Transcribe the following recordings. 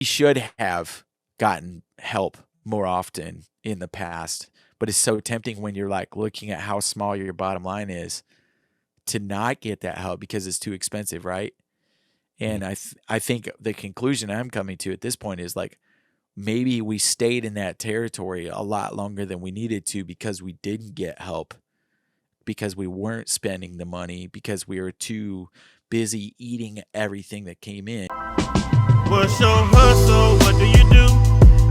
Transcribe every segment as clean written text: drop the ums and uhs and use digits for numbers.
should have gotten help more often in the past, but it's so tempting when you're like looking at how small your bottom line is to not get that help because it's too expensive, right? And I think the conclusion I'm coming to at this point is like maybe we stayed in that territory a lot longer than we needed to because we didn't get help, because we weren't spending the money, because we were too busy eating everything that came in. What's your hustle? What do you do?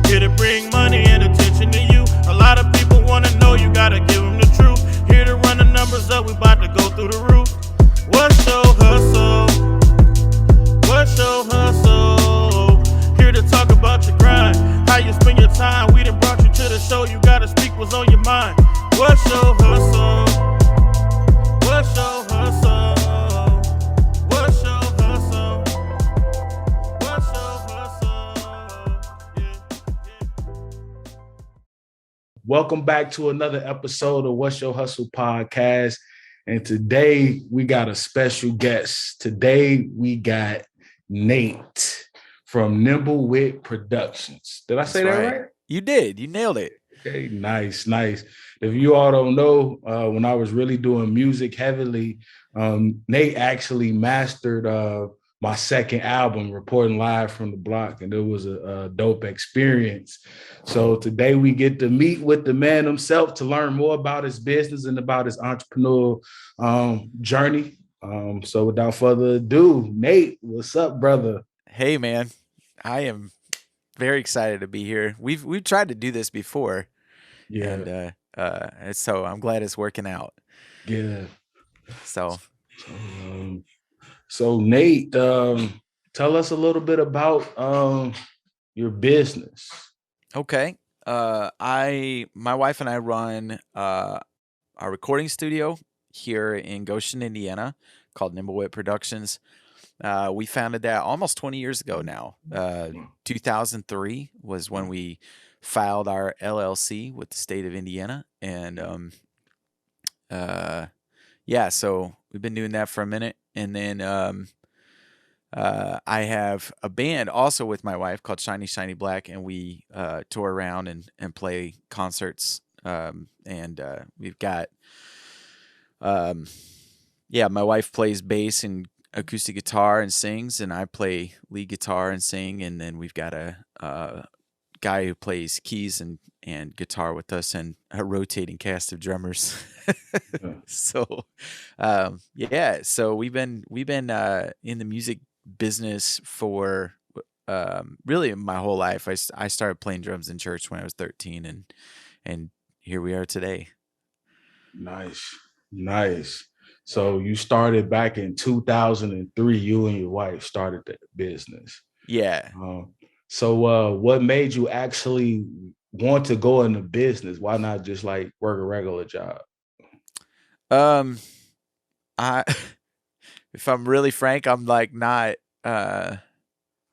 Here to bring money and attention to you. A lot of people want to know, you gotta give them the truth. Here to run the numbers up, we about to go through the roof. What's your hustle? What's your hustle? Here to talk about your grind, how you spend your time. We done brought you to the show, you gotta speak what's on your mind. What's your hustle? What's your hustle? What's your hustle? What's your hustle? Welcome back to another episode of What's Your Hustle podcast. And today we got a special guest. Today we got Nate from Nimble Productions. Did I say that right? You did. You nailed it. Okay, nice. If you all don't know, when I was really doing music heavily, Nate actually mastered my second album, Reporting Live from the Block, and it was a dope experience. So today we get to meet with the man himself to learn more about his business and about his entrepreneurial journey. So without further ado, Nate, what's up, brother? Hey, man. I am very excited to be here. We've tried to do this before. Yeah. And so I'm glad it's working out. Yeah. So Nate, tell us a little bit about your business. Okay. My wife and I run our recording studio here in Goshen, Indiana, called Nimble Productions. We founded that almost 20 years ago now. 2003 was when we filed our LLC with the state of Indiana. And yeah, so we've been doing that for a minute. And then I have a band also with my wife called Shiny Shiny Black, and we tour around and play concerts. And we've got, my wife plays bass and acoustic guitar and sings, and I play lead guitar and sing. And then we've got a guy who plays keys and guitar with us, and a rotating cast of drummers. So so we've been in the music business for really my whole life. I started playing drums in church when I was 13, and here we are today. Nice. So you started back in 2003. You and your wife started the business. Yeah. So what made you actually want to go into business? Why not just like work a regular job? I if I'm really frank, I'm like not I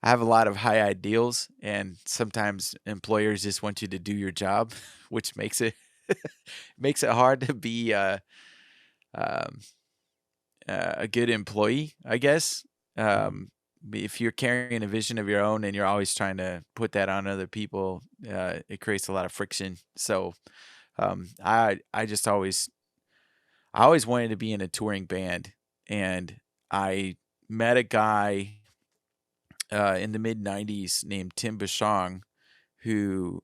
have a lot of high ideals, and sometimes employers just want you to do your job, which makes it hard to be a good employee, I guess. If you're carrying a vision of your own and you're always trying to put that on other people, it creates a lot of friction. So I always wanted to be in a touring band, and I met a guy in the mid '90s named Tim Bashong, who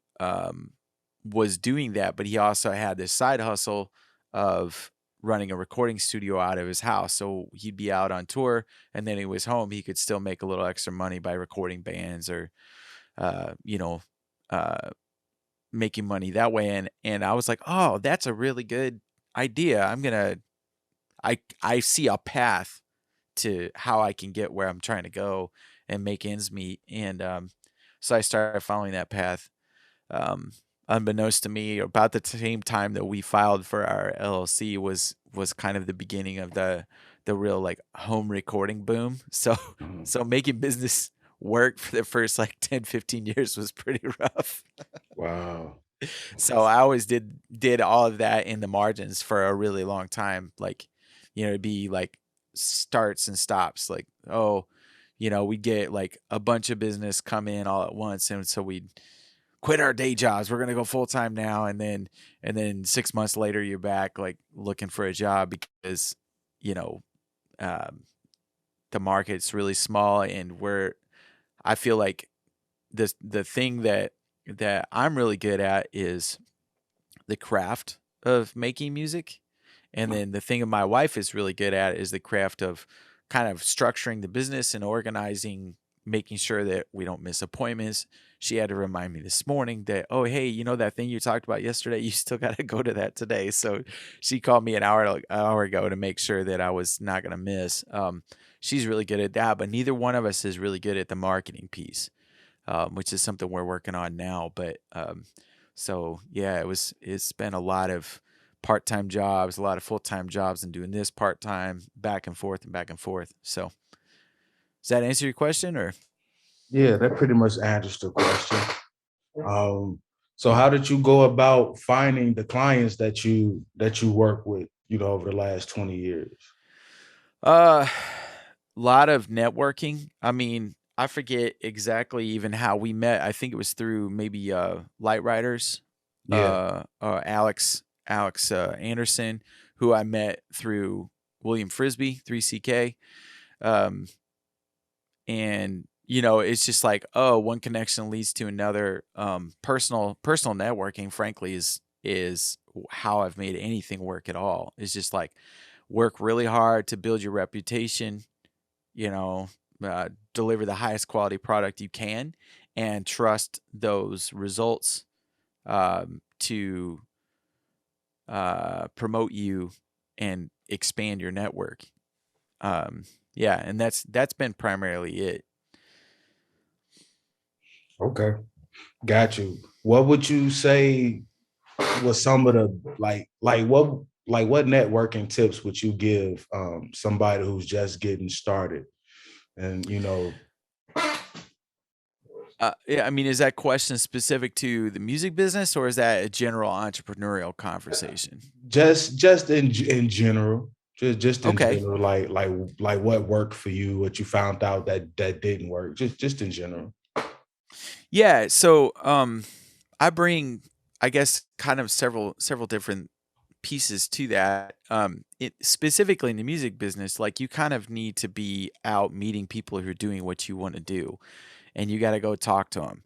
was doing that, but he also had this side hustle of running a recording studio out of his house. So he'd be out on tour, and then he was home. He could still make a little extra money by recording bands or, making money that way. And I was like, oh, that's a really good idea. I see a path to how I can get where I'm trying to go and make ends meet. And so I started following that path. Unbeknownst to me, about the same time that we filed for our LLC was kind of the beginning of the real like home recording boom. So making business work for the first like 10, 15 years was pretty rough. Wow. So I always did all of that in the margins for a really long time. Like, it'd be like starts and stops. Like, oh, we'd get like a bunch of business come in all at once, and so we'd quit our day jobs. We're gonna go full time now, and then 6 months later, you're back like looking for a job because you know um, the market's really small, and I feel like the thing that I'm really good at is the craft of making music. And then the thing that my wife is really good at is the craft of kind of structuring the business and organizing, making sure that we don't miss appointments. She had to remind me this morning that, oh, hey, that thing you talked about yesterday, you still got to go to that today. So she called me an hour ago to make sure that I was not going to miss. She's really good at that, but neither one of us is really good at the marketing piece, which is something we're working on now. But so yeah, it's been a lot of part-time jobs, a lot of full-time jobs, and doing this part-time, back and forth and back and forth. So does that answer your question, or? Yeah, that pretty much answers the question. Um, so how did you go about finding the clients that you work with, over the last 20 years? Uh, lot of networking. I mean, I forget exactly even how we met. I think it was through maybe Light Riders, Yeah. Alex Anderson, who I met through William Frisbee, 3CK. Um, and it's just like, oh, one connection leads to another. Personal networking, frankly, is how I've made anything work at all. It's just like work really hard to build your reputation, you know deliver the highest quality product you can, and trust those results to promote you and expand your network. Yeah, and that's been primarily it. Okay. Got you. What would you say was some of the what networking tips would you give somebody who's just getting started? And Yeah, I mean, is that question specific to the music business, or is that a general entrepreneurial conversation? just in general, just in Okay. general, like what worked for you, what you found out that didn't work, just in general. Yeah, so I bring, I guess, kind of several different pieces to that. Specifically in the music business, like you kind of need to be out meeting people who are doing what you want to do, and you got to go talk to them.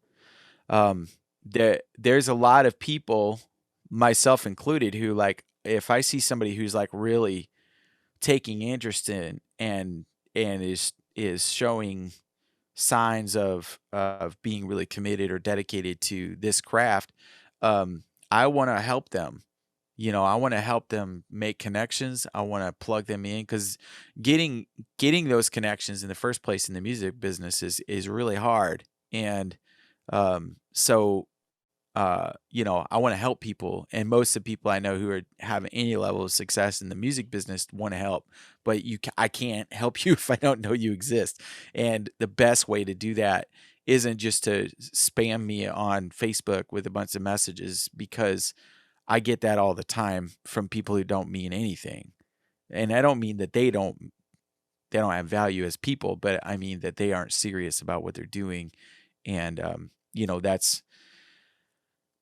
Um, there's a lot of people, myself included, who like if I see somebody who's like really taking interest in and is showing signs of being really committed or dedicated to this craft, I want to help them. I want to help them make connections. I want to plug them in because getting those connections in the first place in the music business is really hard. And so I want to help people, and most of the people I know who are having any level of success in the music business want to help. But I can't help you if I don't know you exist. And the best way to do that isn't just to spam me on Facebook with a bunch of messages, because I get that all the time from people who don't mean anything. And I don't mean that they don't have value as people, but I mean that they aren't serious about what they're doing. And that's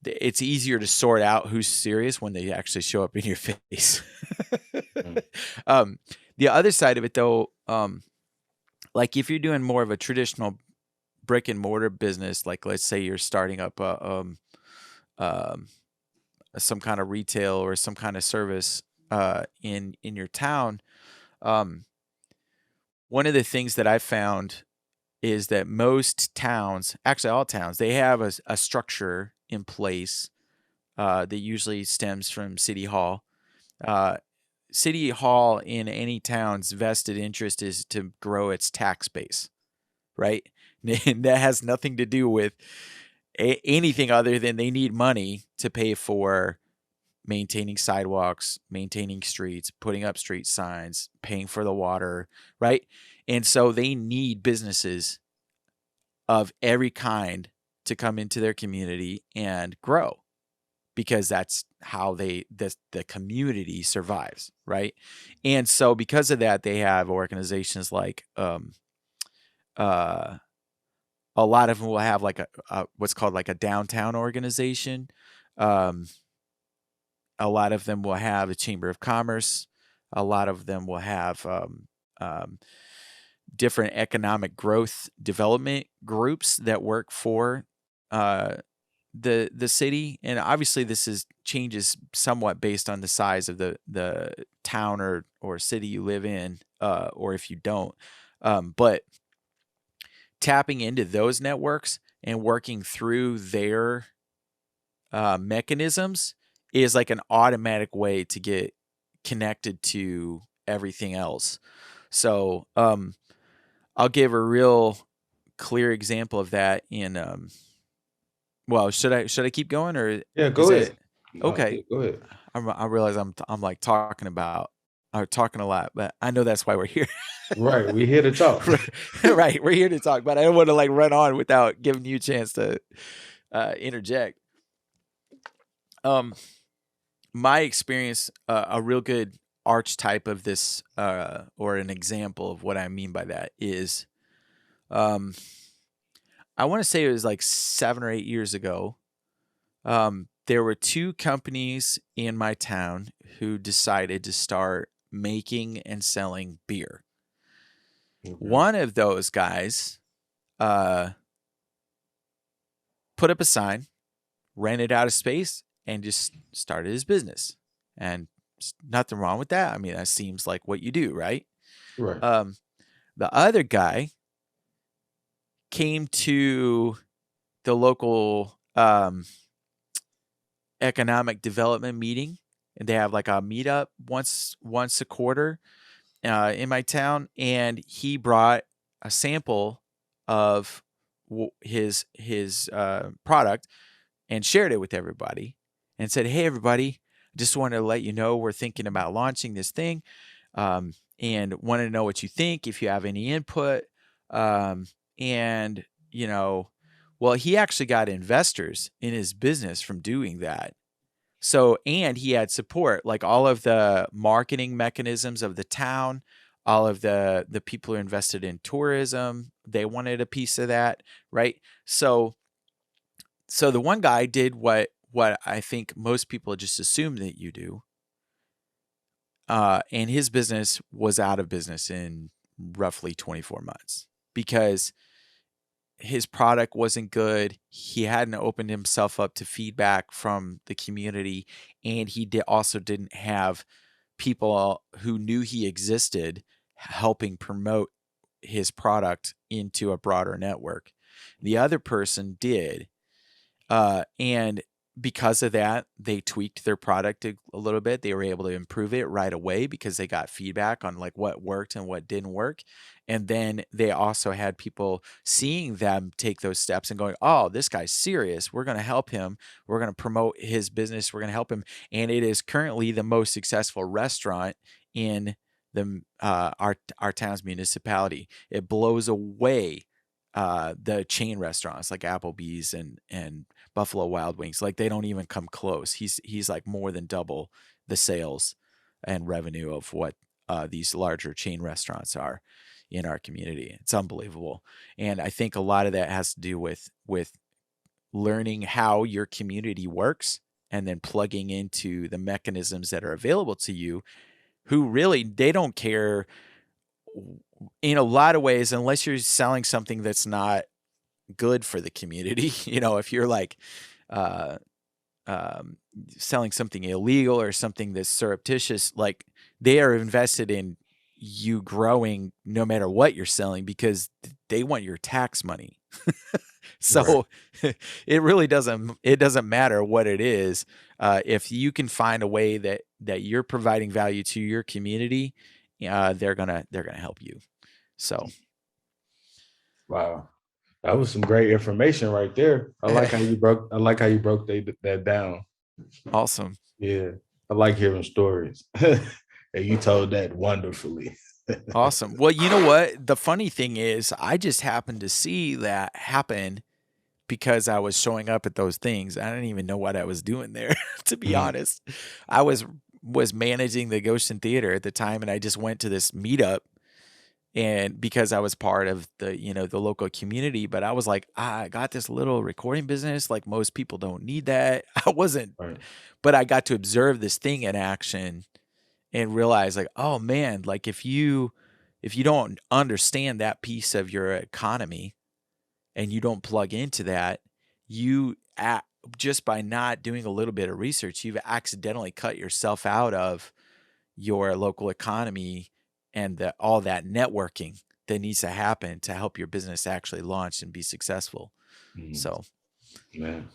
it's easier to sort out who's serious when they actually show up in your face. Mm. um, the other side of it, though, like if you're doing more of a traditional brick and mortar business, like let's say you're starting up um, some kind of retail or some kind of service in your town, um, one of the things that I found is that most towns, actually all towns, they have a structure in place that usually stems from City Hall. Uh, City Hall in any town's vested interest is to grow its tax base, right? And that has nothing to do with anything other than they need money to pay for maintaining sidewalks, maintaining streets, putting up street signs, paying for the water, right? And so they need businesses of every kind to come into their community and grow, because that's how the community survives, right? And so because of that, they have organizations like uh, a lot of them will have like a what's called like a downtown organization. Um, a lot of them will have a chamber of commerce. A lot of them will have um, different economic growth development groups that work for uh, the city. And obviously, this is changes somewhat based on the size of the town or city you live in, or if you don't. But tapping into those networks and working through their mechanisms is like an automatic way to get connected to everything else. So I'll give a real clear example of that in well, should I keep going or Yeah, is go it ahead. No, okay? yeah, go ahead. I realize I'm like talking about or talking a lot, but I know that's why we're here. Right, we here to talk. Right, we're here to talk, but I don't want to like run on without giving you a chance to interject. Um, my experience, a real good archetype of this, or an example of what I mean by that is, um, I want to say it was like 7 or 8 years ago. There were two companies in my town who decided to start making and selling beer. Okay. One of those guys uh, put up a sign, rented out a space, and just started his business. And nothing wrong with that. I mean, that seems like what you do, right? Right. Um, the other guy came to the local economic development meeting, and they have like a meetup once a quarter in my town, and he brought a sample of his product and shared it with everybody and said, "Hey, everybody, just wanted to let you know we're thinking about launching this thing, and wanted to know what you think, if you have any input." And well, he actually got investors in his business from doing that. So, and he had support, like all of the marketing mechanisms of the town, all of the people who invested in tourism, they wanted a piece of that, right? So the one guy did what I think most people just assume that you do, and his business was out of business in roughly 24 months because his product wasn't good. He hadn't opened himself up to feedback from the community, and he also didn't have people who knew he existed helping promote his product into a broader network. The other person did, and because of that, they tweaked their product a little bit. They were able to improve it right away because they got feedback on like what worked and what didn't work. And then they also had people seeing them take those steps and going, "Oh, this guy's serious. We're going to help him. We're going to promote his business. We're going to help him." And it is currently the most successful restaurant in our town's municipality. It blows away the chain restaurants like Applebee's and Buffalo Wild Wings. Like they don't even come close. He's like more than double the sales and revenue of what these larger chain restaurants are in our community. It's unbelievable. And I think a lot of that has to do with learning how your community works and then plugging into the mechanisms that are available to you, who really they don't care in a lot of ways unless you're selling something that's not good for the community. If you're like uh, um, selling something illegal or something that's surreptitious, like they are invested in you growing no matter what you're selling because they want your tax money. Right. So it doesn't matter what it is. If you can find a way that you're providing value to your community, they're gonna help you. So Wow. That was some great information right there. I like how you broke that down. awesome. Yeah. I like hearing stories. And you told that wonderfully. Awesome. Well, you know what? The funny thing is, I just happened to see that happen because I was showing up at those things. I didn't even know what I was doing there, to be Mhm. honest. I was managing the Goshen Theater at the time, and I just went to this meetup, and because I was part of the, the local community, but I was like, I got this little recording business, like most people don't need that. I wasn't, Right. but I got to observe this thing in action and realize like, oh man, like if you don't understand that piece of your economy and you don't plug into that, you just by not doing a little bit of research, you've accidentally cut yourself out of your local economy and all that networking that needs to happen to help your business actually launch and be successful. Mhm. So, Man.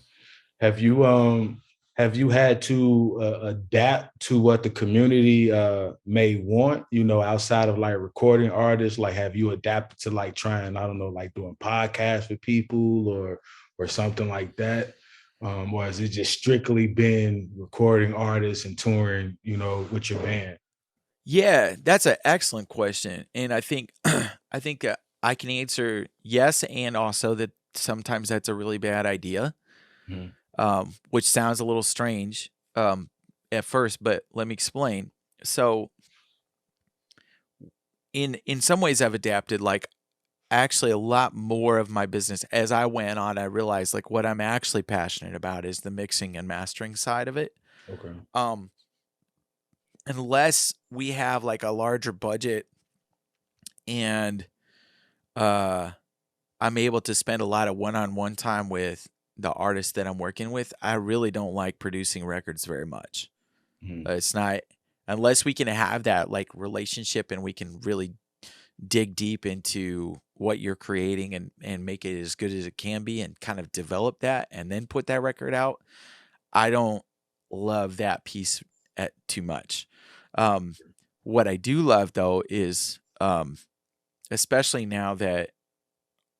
Have you had to adapt to what the community may want, outside of like recording artists? Like, have you adapted to like trying, I don't know, like doing podcasts with people or something like that? Or has it just strictly been recording artists and touring, with your band? yeah, that's an excellent question, and I think I think I can answer yes, and also that sometimes that's a really bad idea, Mhm. which sounds a little strange at first, but let me explain. So, in some ways, I've adapted. Like actually, a lot more of my business as I went on, I realized like what I'm actually passionate about is the mixing and mastering side of it. Okay. Um, unless we have like a larger budget and uh I'm able to spend a lot of one-on-one time with the artists that I'm working with, I really don't like producing records very much. Mhm. It's not unless we can have that like relationship and we can really dig deep into what you're creating and make it as good as it can be and kind of develop that and then put that record out. I don't love that piece too much. Um, what I do love though is especially now that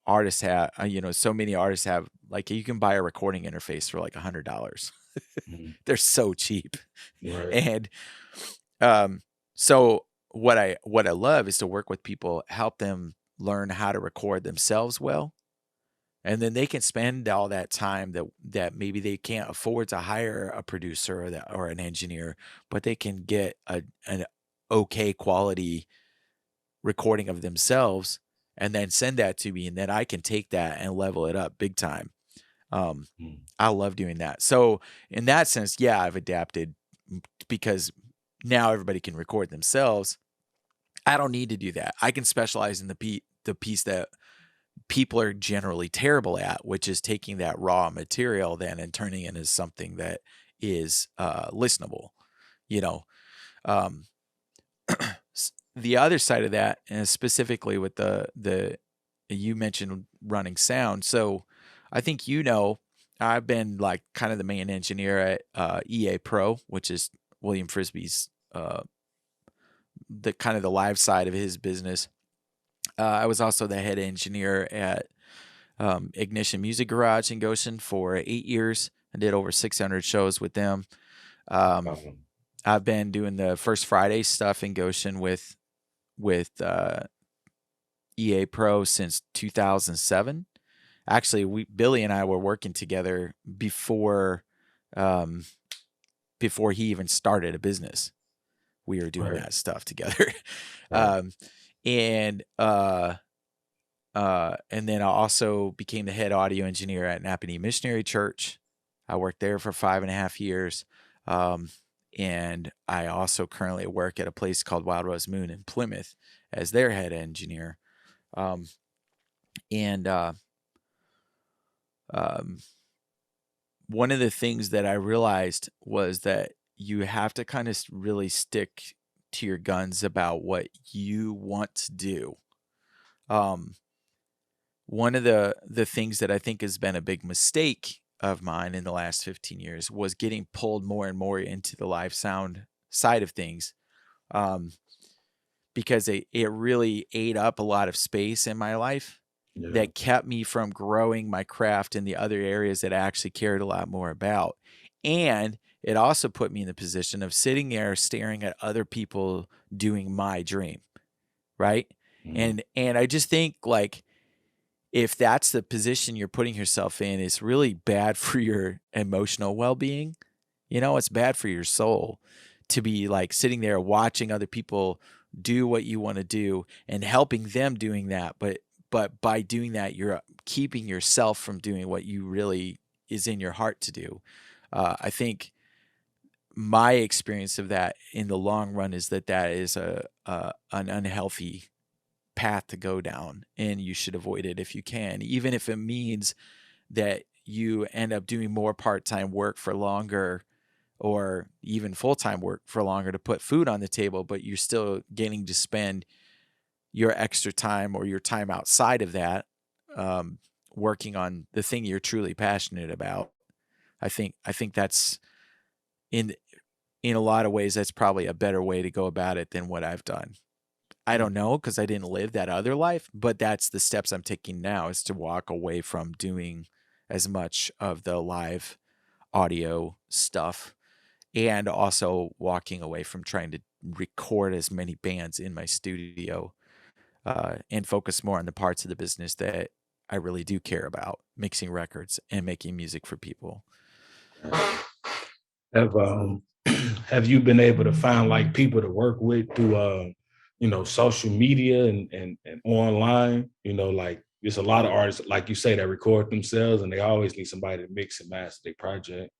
artists have, so many artists have like you can buy a recording interface for like $100. Mhm. They're so cheap, Right. and um, so what I love is to work with people, help them learn how to record themselves well, and then they can spend all that time that maybe they can't afford to hire a producer or an engineer, but they can get an okay quality recording of themselves and then send that to me, and then I can take that and level it up big time. Um, Mhm. I love doing that. So in that sense, yeah, I've adapted because now everybody can record themselves. I don't need to do that. I can specialize in the piece that people are generally terrible at, which is taking that raw material then and turning it into something that is listenable. You know, um, the other side of that, and specifically with the you mentioned running sound. So I think I've been like kind of the main engineer at EA Pro, which is William Frisbee's the kind of the live side of his business. I was also the head engineer at Ignition Music Garage in Goshen for 8 years. I did over 600 shows with them. Um, Wow. I've been doing the First Friday stuff in Goshen with EA Pro since 2007. Actually, Billy and I were working together um, before he even started a business. We were doing Right. that stuff together, Right. um, and and then I also became the head audio engineer at Napanee Missionary Church. I worked there for 5.5 years. Um, and I also currently work at a place called Wild Rose Moon in Plymouth as their head engineer. Um, and um, one of the things that I realized was that you have to kind of really stick to your guns about what you want to do. Um, One of the things that I think has been a big mistake of mine in the last 15 years was getting pulled more and more into the live sound side of things, um, because it really ate up a lot of space in my life Yeah. that kept me from growing my craft in the other areas that I actually cared a lot more about. And it also put me in the position of sitting there staring at other people doing my dream, right? Mhm. And I just think like if that's the position you're putting yourself in, it's really bad for your emotional well-being. It's bad for your soul to be like sitting there watching other people do what you want to do and helping them doing that. But by doing that, you're keeping yourself from doing what you really is in your heart to do. I think my experience of that in the long run is that that is an unhealthy path to go down, and you should avoid it if you can, even if it means that you end up doing more part-time work for longer or even full-time work for longer to put food on the table, but you're still getting to spend your extra time or your time outside of that working on the thing you're truly passionate about. I think that's in in a lot of ways that's probably a better way to go about it than what I've done. I don't know because I didn't live that other life, but that's the steps I'm taking now is to walk away from doing as much of the live audio stuff and also walking away from trying to record as many bands in my studio and focus more on the parts of the business that I really do care about, mixing records and making music for people. Have have you been able to find like people to work with through social media and online? Like there's a lot of artists, like you say, that record themselves and they always need somebody to mix and master their project.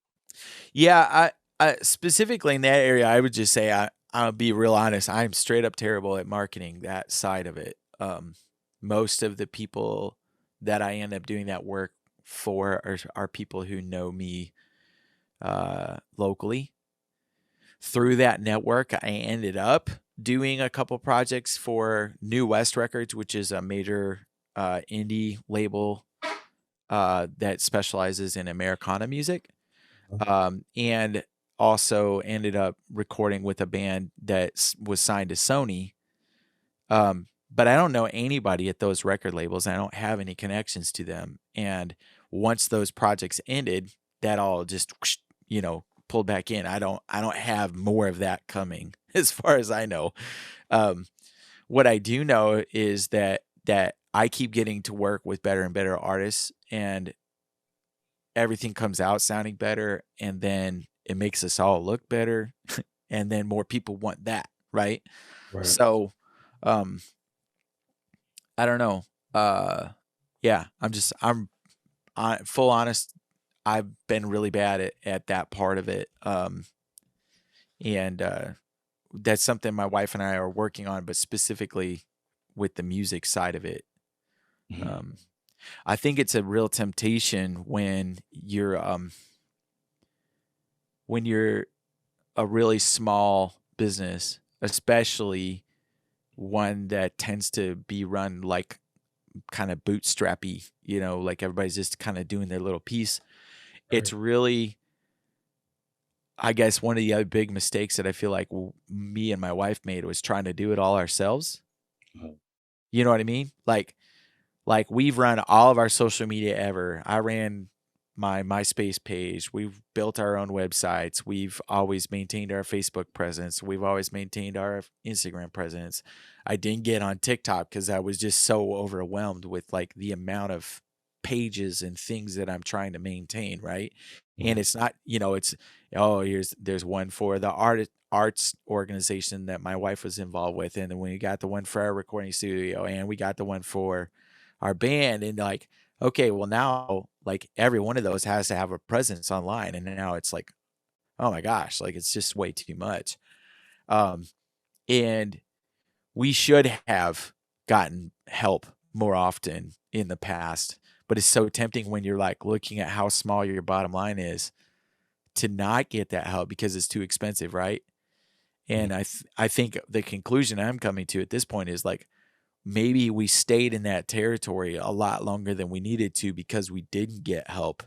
Yeah, I specifically in that area, I would just say I'll be real honest. I'm straight up terrible at marketing that side of it. Most of the people that I end up doing that work for are people who know me locally. Through that network, I ended up doing a couple projects for New West Records, which is a major indie label that specializes in Americana music. And also ended up recording with a band that was signed to Sony. But I don't know anybody at those record labels. I don't have any connections to them. And once those projects ended, that all just, pulled back in. I don't have more of that coming as far as I know. What I do know is that I keep getting to work with better and better artists, and everything comes out sounding better, and then it makes us all look better, and then more people want that, right? Right. So, um, I don't know. Yeah, I'm full honest. I've been really bad at that part of it, and that's something my wife and I are working on, but specifically with the music side of it. Mhm. Um, I think it's a real temptation when you're a really small business, especially one that tends to be run like kind of bootstrappy, like everybody's just kind of doing their little piece. It's Right. really, I guess, one of the other big mistakes that I feel like me and my wife made was trying to do it all ourselves. Uh-huh. You know what I mean? Like we've run all of our social media ever. I ran my MySpace page. We've built our own websites. We've always maintained our Facebook presence. We've always maintained our Instagram presence. I didn't get on TikTok because I was just so overwhelmed with like the amount of pages and things that I'm trying to maintain, right? And Mhm. it's not, it's there's one for the arts organization that my wife was involved with, and then we got the one for our recording studio, and we got the one for our band, and like, okay, well now like every one of those has to have a presence online, and now it's like, oh my gosh, like it's just way too much. Um, and we should have gotten help more often in the past, but it's so tempting when you're like looking at how small your bottom line is to not get that help because it's too expensive, right? Mhm. And I think the conclusion I'm coming to at this point is like maybe we stayed in that territory a lot longer than we needed to because we didn't get help,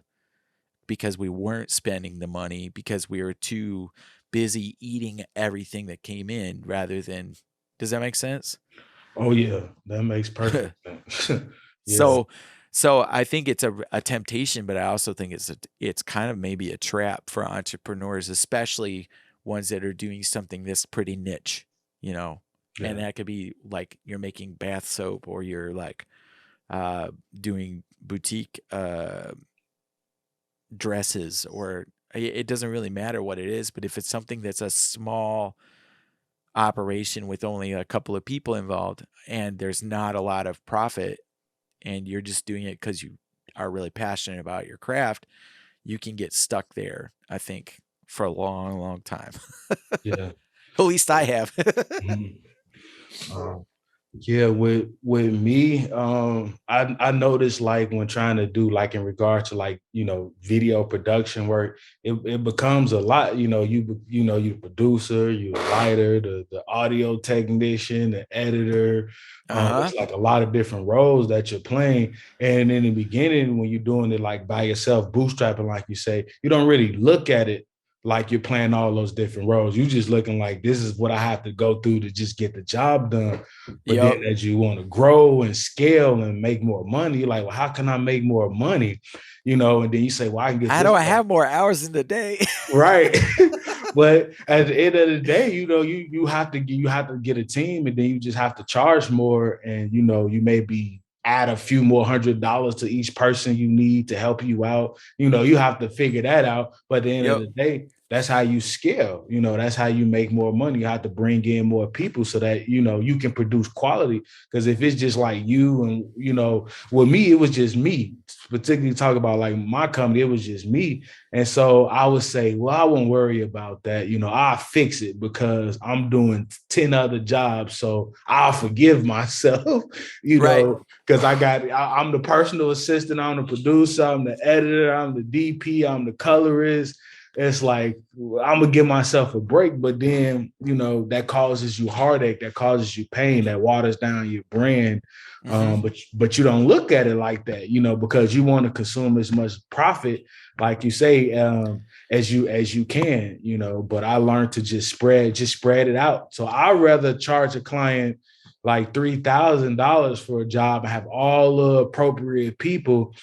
because we weren't spending the money, because we were too busy eating everything that came in rather than. Does that make sense? Oh yeah, that makes perfect sense. Yeah. So so I think it's a temptation, but I also think it's kind of maybe a trap for entrepreneurs, especially ones that are doing something that's pretty niche, you know. And Yeah. that could be like you're making bath soap or you're like uh doing boutique dresses, or it doesn't really matter what it is, but if it's something that's a small operation with only a couple of people involved and there's not a lot of profit and you're just doing it because you are really passionate about your craft, you can get stuck there, I think, for a long, long time. Yeah. At least I have. Mhm. Um, Yeah, with me, I noticed like when trying to do like in regard to like video production work, it becomes a lot. You producer, you the writer, the audio technician, the editor. Uh-huh. It's like a lot of different roles that you're playing. And in the beginning, when you're doing it like by yourself, bootstrapping, like you say, you don't really look at it like you're playing all those different roles. You just looking like this is what I have to go through to just get the job done. But then Yep. as you want to grow and scale and make more money, you're like, well, how can I make more money? And then you say, well, I can get How this do I done. have more hours in the day? Right. But at the end of the day, you have to get a team and then you just have to charge more. And you maybe add a few more $100 to each person you need to help you out. You have to figure that out. But at the end of Yep. the day, that's how you scale. That's how you make more money. You have to bring in more people so that you can produce quality. Because if it's just like you and with me, it was just me. Particularly talk about like my company, it was just me. And so I would say, well, I won't worry about that. I'll fix it because I'm doing 10 other jobs. So I'll forgive myself, Right. because I'm the personal assistant, I'm the producer, I'm the editor, I'm the DP, I'm the colorist. It's like I'm gonna give myself a break, but then that causes you heartache, that causes you pain, that waters down your brand. Hmm. But you don't look at it like that, because you want to consume as much profit, like you say, as you can, But I learned to just spread it out. So I'd rather charge a client like $3,000 for a job and have all the appropriate people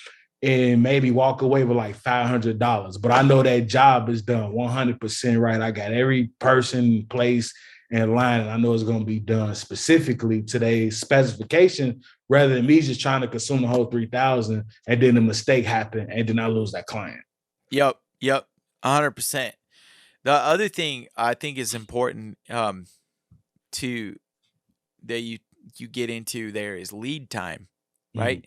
and maybe walk away with like $500. But I know that job is done 100% right. I got every person, place, and line, and I know it's going to be done specifically to their specification, rather than me just trying to consume the whole 3,000 and then a mistake happen and then I lose that client. Yep. Yep. 100%. The other thing I think is important to that you get into there is lead time, Mhm. right?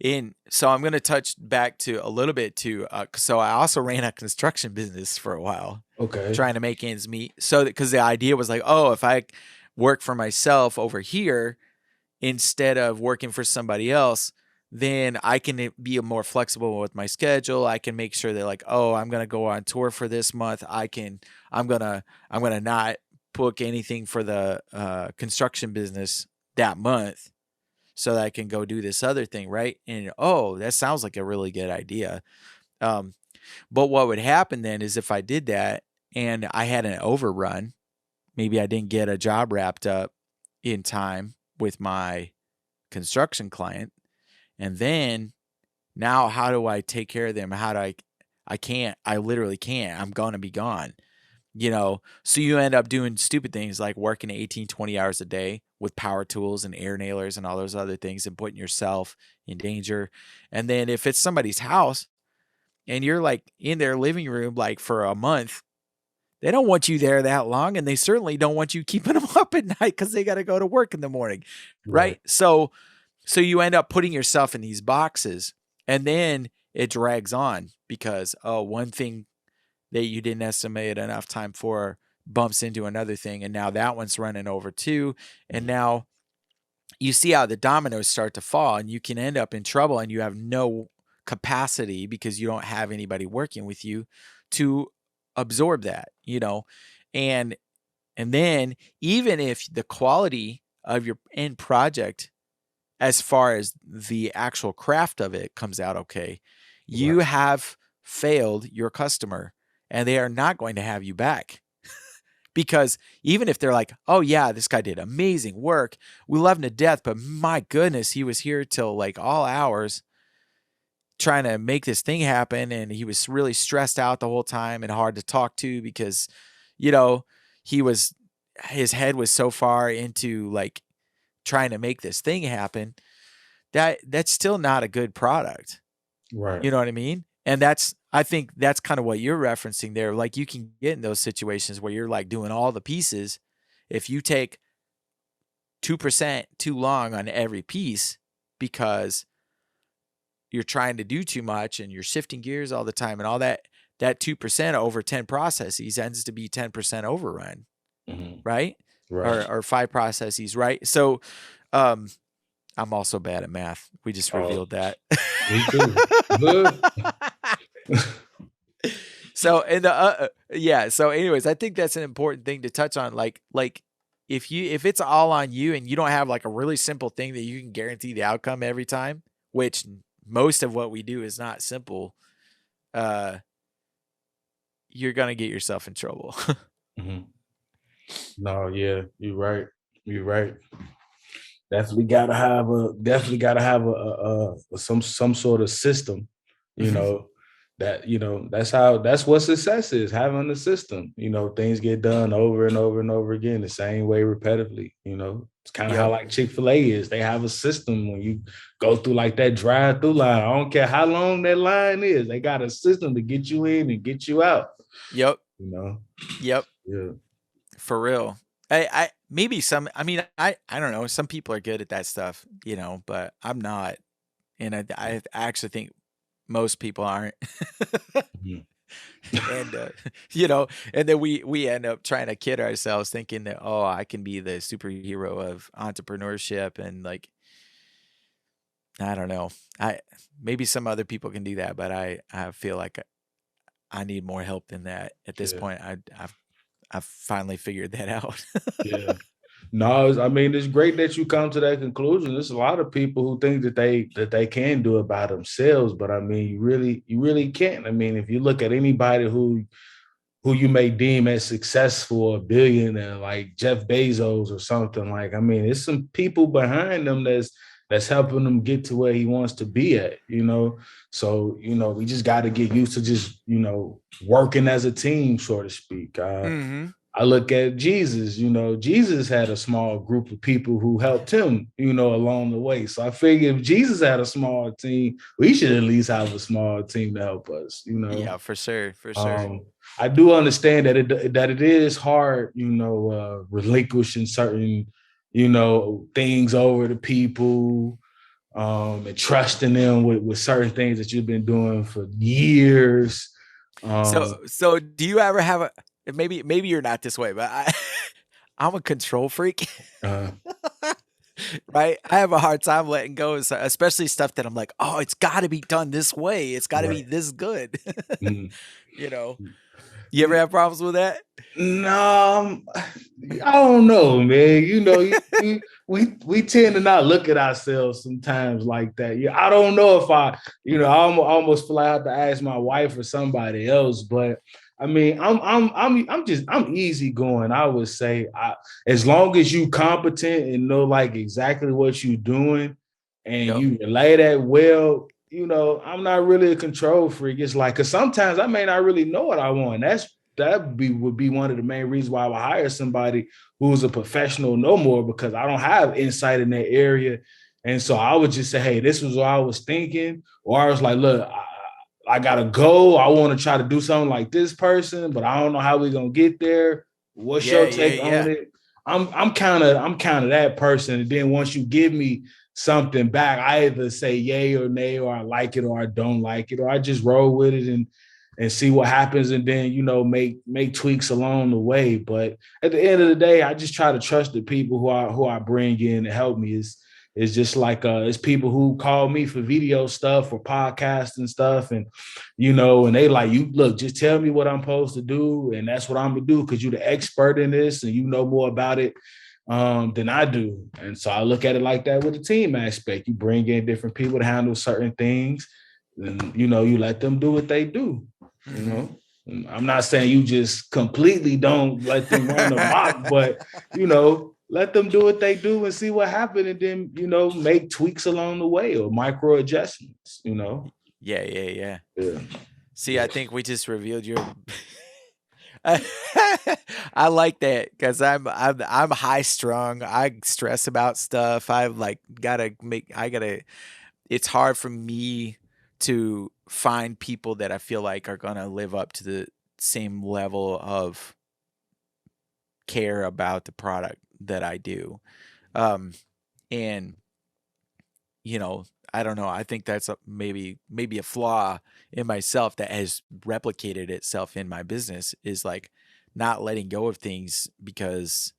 And so I'm going to touch back to a little bit to so I also ran a construction business for a while Okay. trying to make ends meet. So because the idea was like, oh, if I work for myself over here instead of working for somebody else, then I can be more flexible with my schedule. I can make sure that like, oh, I'm gonna go on tour for this month. I'm gonna I'm gonna not book anything for the construction business that month so that I can go do this other thing, right? And oh, that sounds like a really good idea. Um, but what would happen then is if I did that and I had an overrun, maybe I didn't get a job wrapped up in time with my construction client, and then now how do I take care of them? How do I can't, I literally can't. I'm going to be gone. So you end up doing stupid things like working 18, 20 hours a day with power tools and air nailers and all those other things and putting yourself in danger. And then if it's somebody's house and you're like in their living room like for a month, they don't want you there that long, and they certainly don't want you keeping them up at night because they got to go to work in the morning, Right. right? So you end up putting yourself in these boxes, and then it drags on because one thing that you didn't estimate enough time for bumps into another thing, and now that one's running over too, and now you see how the dominoes start to fall, and you can end up in trouble, and you have no capacity because you don't have anybody working with you to absorb that. And then even if the quality of your end project as far as the actual craft of it comes out okay, Right. you have failed your customer and they are not going to have you back. Because even if they're like, oh, yeah, this guy did amazing work, we love him to death, but my goodness, he was here till like all hours trying to make this thing happen. And he was really stressed out the whole time and hard to talk to because, you know, his head was so far into like trying to make this thing happen that's still not a good product. Right. You know what I mean? And I think that's kind of what you're referencing there. Like you can get in those situations where you're like doing all the pieces if you take 2% too long on every piece because you're trying to do too much and you're shifting gears all the time and all that 2% over 10 processes ends to be 10% overrun, right? Right. Or 5 processes, right? So, I'm also bad at math. We just Oh, revealed that. me too. Good. So, and yeah. So, anyways, I think that's an important thing to touch on. Like if it's all on you and you don't have like a really simple thing that you can guarantee the outcome every time, which most of what we do is not simple, uh, you're gonna get yourself in trouble. Mhm. No, yeah, you're right. You're right. Definitely gotta have a some sort of system, you know, that's what success is, having a system. Things get done over and over and over again, the same way repetitively. It's kind of how Yep. like Chick-fil-A is. They have a system when you go through like that drive-through line. I don't care how long that line is, they got a system to get you in and get you out, Yep. you know. Yep. Yeah. For real. I maybe some. I mean, I don't know. Some people are good at that stuff, but I'm not, and I actually think most people aren't. Mhm. And and then we end up trying to kid ourselves thinking that, oh, I can be the superhero of entrepreneurship, and like, I don't know, I maybe some other people can do that, but I feel like I need more help than that at this Yeah. point. I've finally figured that out. Yeah. No, I mean, it's great that you come to that conclusion. There's a lot of people who think that they can do it by themselves, but I mean, you really can't. I mean, if you look at anybody who you may deem as successful or billionaire, like Jeff Bezos or something, like, I mean, it's some people behind them that's helping them get to where he wants to be at. So, we just got to get used to just, working as a team, so to speak. Hmm. I look at Jesus, Jesus had a small group of people who helped him, along the way. So I figure if Jesus had a small team, we should at least have a small team to help us. Yeah, for sure, for sure. Um, I do understand that it is hard, relinquishing certain, things over to people, and trusting them with certain things that you've been doing for years. Um, So do you ever have a maybe you're not this way, but I'm a control freak, uh, right? I have a hard time letting go, especially stuff that I'm like, oh, it's got to be done this way. It's got to be right. this good. Mhm. you know, you ever have problems with that? No, I don't know, man. We tend to not look at ourselves sometimes like that. Yeah, I don't know if I almost feel like I have to ask my wife or somebody else, but I mean, I'm easygoing. I would say, as long as you competent and know like exactly what you're doing, and Yep. you relay that well. I'm not really a control freak. It's like, because sometimes I may not really know what I want. Would be one of the main reasons why I would hire somebody who's a professional no more, because I don't have insight in that area. And so I would just say, hey, this was what I was thinking. Or I was like, look, I gotta go. I want to try to do something like this person, but I don't know how we're gonna get there. What's Yeah, your yeah, take on yeah. it? I'm kind of that person. And then once you give me something back, I either say yay or nay, or I like it or I don't like it, or I just roll with it and see what happens, and then make tweaks along the way. But at the end of the day, I just try to trust the people who I bring in to help me. It's just like it's people who call me for video stuff or podcast and stuff, and they like, you look, just tell me what I'm supposed to do, and that's what I'm gonna do, because you're the expert in this and you know more about it than I do. And so I look at it like that with the team aspect. You bring in different people to handle certain things, and you let them do what they do. you Hmm. know I'm not saying you just completely don't let them run amok, but let them do what they do and see what happens, and then make tweaks along the way or micro adjustments. Yeah, yeah, yeah. Yeah. See, I think we just revealed your. I like that because I'm high strung. I stress about stuff. I've like gotta make. I gotta. It's hard for me to find people that I feel like are gonna live up to the same level of care about the product that I do. Um, and you know, I don't know. I think that's maybe a flaw in myself that has replicated itself in my business is like not letting go of things because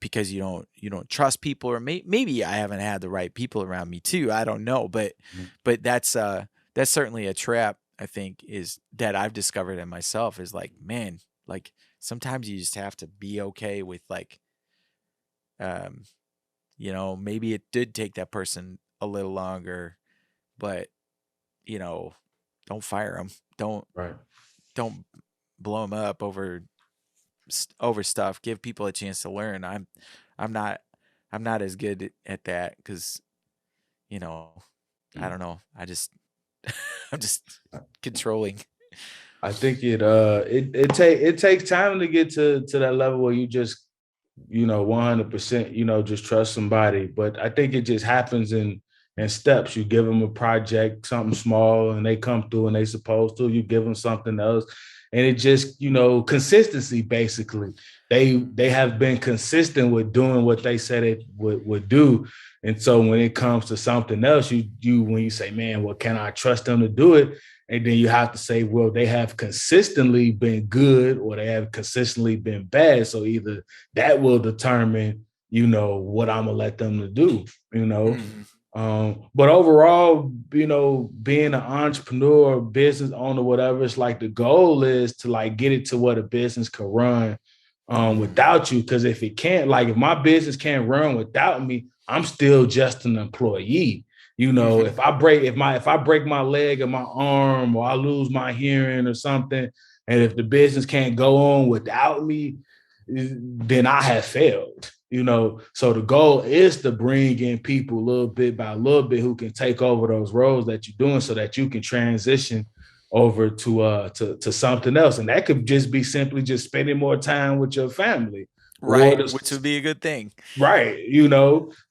you don't trust people, or maybe I haven't had the right people around me too. I don't know, but that's certainly a trap I think is that I've discovered in myself is like, man, like sometimes you just have to be okay with like um maybe it did take that person a little longer, but you know, don't fire them. Right. Don't blow them up over stuff. Give people a chance to learn. I'm not I'm not as good at that because you know I don't know. I'm just controlling. I think it takes time to get to that level where you just 100%, just trust somebody. But I think it just happens in steps. You give them a project, something small, and they come through and they supposed to. You give them something else, and it just consistency. Basically, they have been consistent with doing what they said it would do. And so when it comes to something else, you when you say, man, well, can I trust them to do it? And then you have to say, well, they have consistently been good or they have consistently been bad. So either that will determine, what I'm gonna let them to do, Mhm. But overall, being an entrepreneur, business owner, whatever, it's like the goal is to like get it to what a business can run Mhm. without you. Because if it can't, like if my business can't run without me, I'm still just an employee. If I break my leg or my arm or I lose my hearing or something, and if the business can't go on without me, then I have failed. So the goal is to bring in people little bit by little bit who can take over those roles that you're doing so that you can transition over to something else. And that could just be simply just spending more time with your family or Right, which would just be a good thing. right.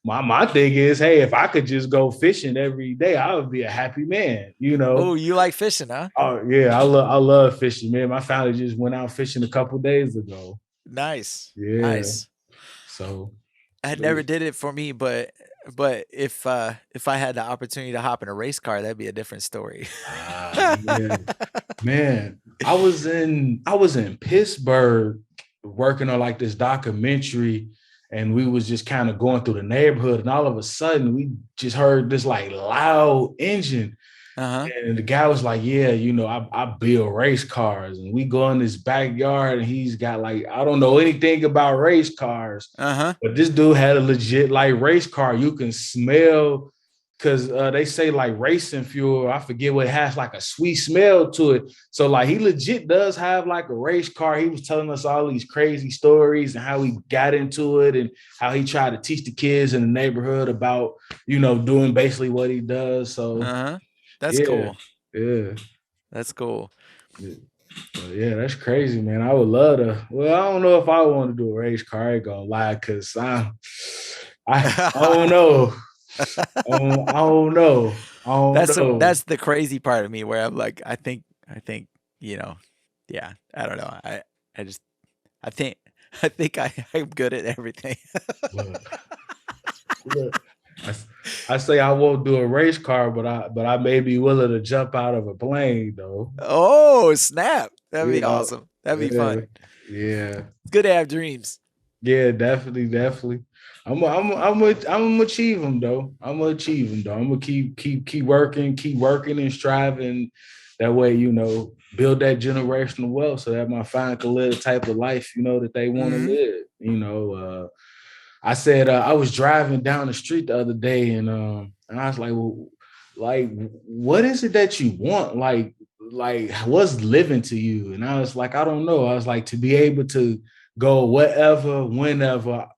My thing is, hey, if I could just go fishing every day, I would be a happy man, Oh, you like fishing, huh? Oh yeah, I love fishing, man. My family just went out fishing a couple days ago. Nice, Yeah. nice. So I never did it for me, but if I had the opportunity to hop in a race car, that'd be a different story. man, man, I was in Pittsburgh working on like this documentary, and we was just kind of going through the neighborhood, and all of a sudden we just heard this like loud engine. Uh-huh. And the guy was like, yeah, I build race cars. And we go in his backyard and he's got like, I don't know anything about race cars, Uh-huh. but this dude had a legit like race car. You can smell because they say like racing fuel, I forget what it has, like a sweet smell to it. So like he legit does have like a race car. He was telling us all these crazy stories and how he got into it and how he tried to teach the kids in the neighborhood about, doing basically what he does. So Uh-huh. That's yeah, cool. yeah. That's cool. Yeah, that's crazy, man. I would love to. Well, I don't know if I want to do a race car. I ain't gonna lie, cause I don't know. I don't know. I don't know. That's the crazy part of me where I'm like, I think, you know, yeah, I don't know. I just I think I'm good at everything. Look, look. I, I say I won't do a race car, but I may be willing to jump out of a plane though. Oh, snap. That'd You be know, awesome. That'd be yeah, fun. yeah. It's good to have dreams. Yeah, definitely, definitely. I'm gonna achieve them though. I'm gonna achieve them though. I'm gonna keep working and striving. That way, build that generational wealth so that my family can live the type of life that they want to Mhm. live. I said I was driving down the street the other day, and I was like, well, like, what is it that you want? Like, what's living to you? And I was like, I don't know. I was like, to be able to go wherever, whenever,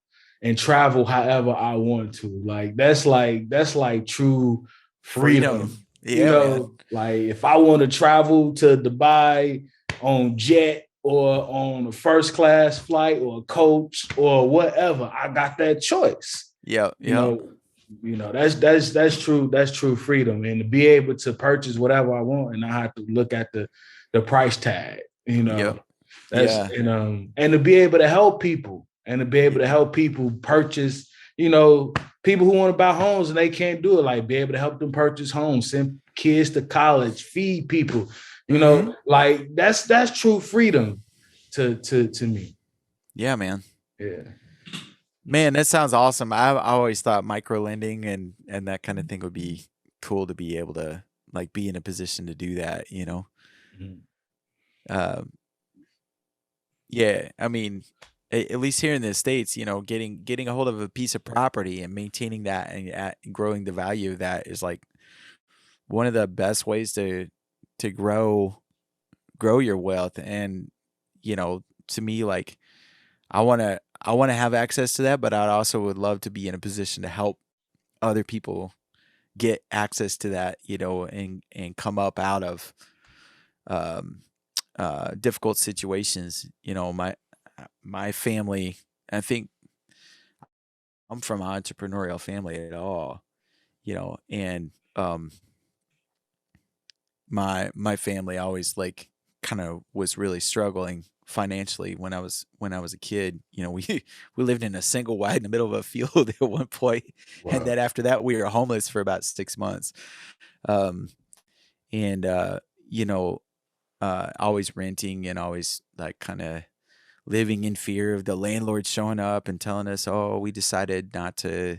and travel however I want to. That's like true Freedom. freedom. Yeah, man. Like if I want to travel to Dubai on jet or on a first class flight or a coach or whatever, I got that choice. Yep, You yep, know, that's true freedom, and to be able to purchase whatever I want and not have to look at the price tag. yep. That's Yeah. and to be able to help people and to be able to help people purchase, you know, people who want to buy homes and they can't do it, like be able to help them purchase homes, send kids to college, feed people, you Mhm. know, like that's true freedom to me. Yeah, man. Yeah. Man, that sounds awesome. I always thought micro lending and that kinda thing would be cool to be able to, like, be in a position to do that, you know? Mhm. Um, yeah, I mean, at least here in the States, you know, getting a hold of a piece of property and maintaining that and growing the value of that is, like, one of the best ways to grow your wealth, and, you know, to me, like, I wanna have access to that, but I also would love to be in a position to help other people get access to that, you know, and come up out of um, difficult situations. You know, my family. I think I'm from an entrepreneurial family at all. You know, and my family always like kind of was really struggling financially when I was a kid. You know, we we lived in a single wide in the middle of a field at one point, and Wow. then after that we were homeless for about 6 months. Um, and you know, always renting and always like kind of living in fear of the landlord showing up and telling us, "Oh, we decided not to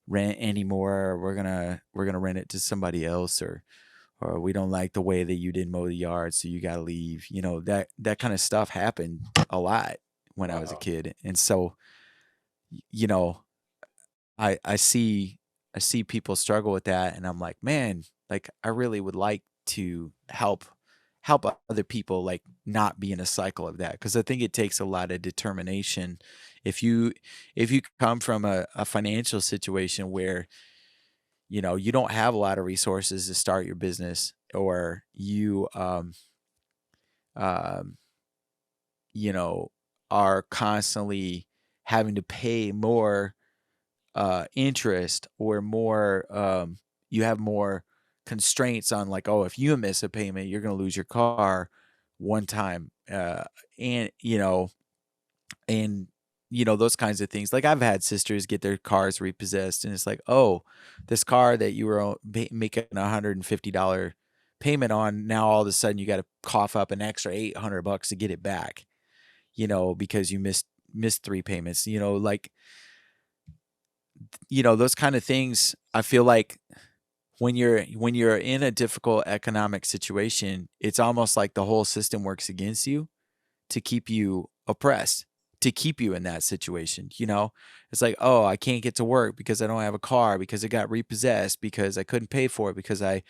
rent anymore. Or we're gonna rent it to somebody else, or we don't like the way that you didn't mow the yard, so you got to leave." You know, that kind of stuff happened a lot when I was a Wow. kid, and so you know, I see people struggle with that, and I'm like, man, like I really would like to help other people like not be in a cycle of that, because I think it takes a lot of determination. If you if you come from a financial situation where you know you don't have a lot of resources to start your business, or um you know are constantly having to pay more interest, or more you have more constraints on, like, oh, if you miss a payment you're going to lose your car one time, and and those kinds of things. Like, I've had sisters get their cars repossessed, and it's like, oh, this car that you were making $150 payment on, now all of a sudden you got to cough up an extra $800 to get it back, because you missed three payments, like, those kind of things. I feel like when you're in a difficult economic situation, it's almost like the whole system works against you to keep you oppressed, to keep you in that situation. It's like, oh, I can't get to work because I don't have a car, because it got repossessed, because I couldn't pay for it, because and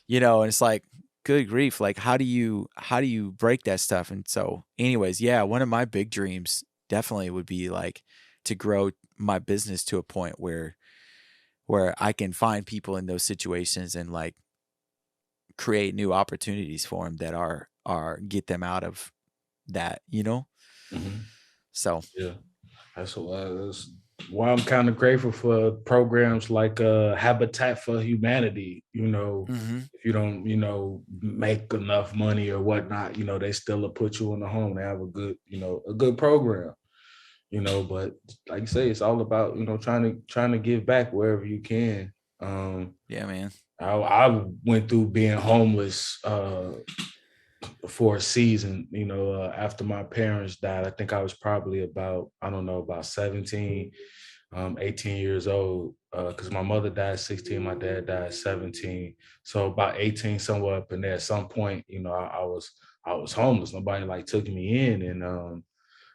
it's like, good grief, like, how do you break that stuff? And so anyways, yeah, one of my big dreams definitely would be like to grow my business to a point where I can find people in those situations and like create new opportunities for them that are get them out of that. Mhm. So, Yeah. That's why I'm kind of grateful for programs like Habitat for Humanity. mhm, If you don't, make enough money or whatnot, they still will put you in a home. They have a good program. But like you say, it's all about trying to give back wherever you can. Um, yeah, man. I went through being homeless for a season, after my parents died. I think I was probably about, I don't know, about 17, 18 years old, because my mother died at 16, my dad died at 17. So about 18, somewhere up in there. At some point, I was homeless. Nobody like took me in, and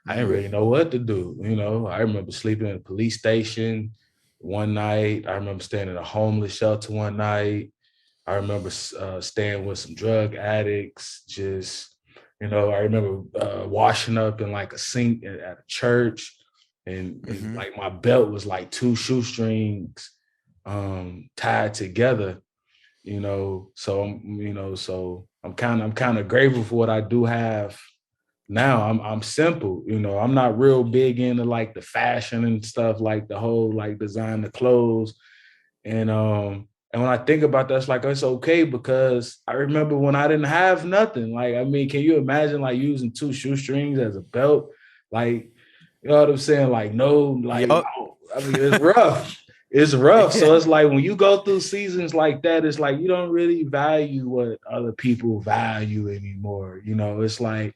I didn't Mhm, really know what to do. I remember sleeping in a police station one night. I remember staying in a homeless shelter one night. I remember staying with some drug addicts. I remember washing up in like a sink at a church, and mhm, like my belt was like two shoestrings tied together. So I'm kind of grateful for what I do have now. I'm simple. I'm not real big into like the fashion and stuff, like the whole like design the clothes. And And when I think about that, it's like, it's okay, because I remember when I didn't have nothing. Like, I mean, can you imagine like using 2 shoestrings as a belt? Like, you know what I'm saying? Like, no, like, Yup. I mean, it's rough. It's rough. Yeah. So it's like when you go through seasons like that, it's like you don't really value what other people value anymore. You know, it's like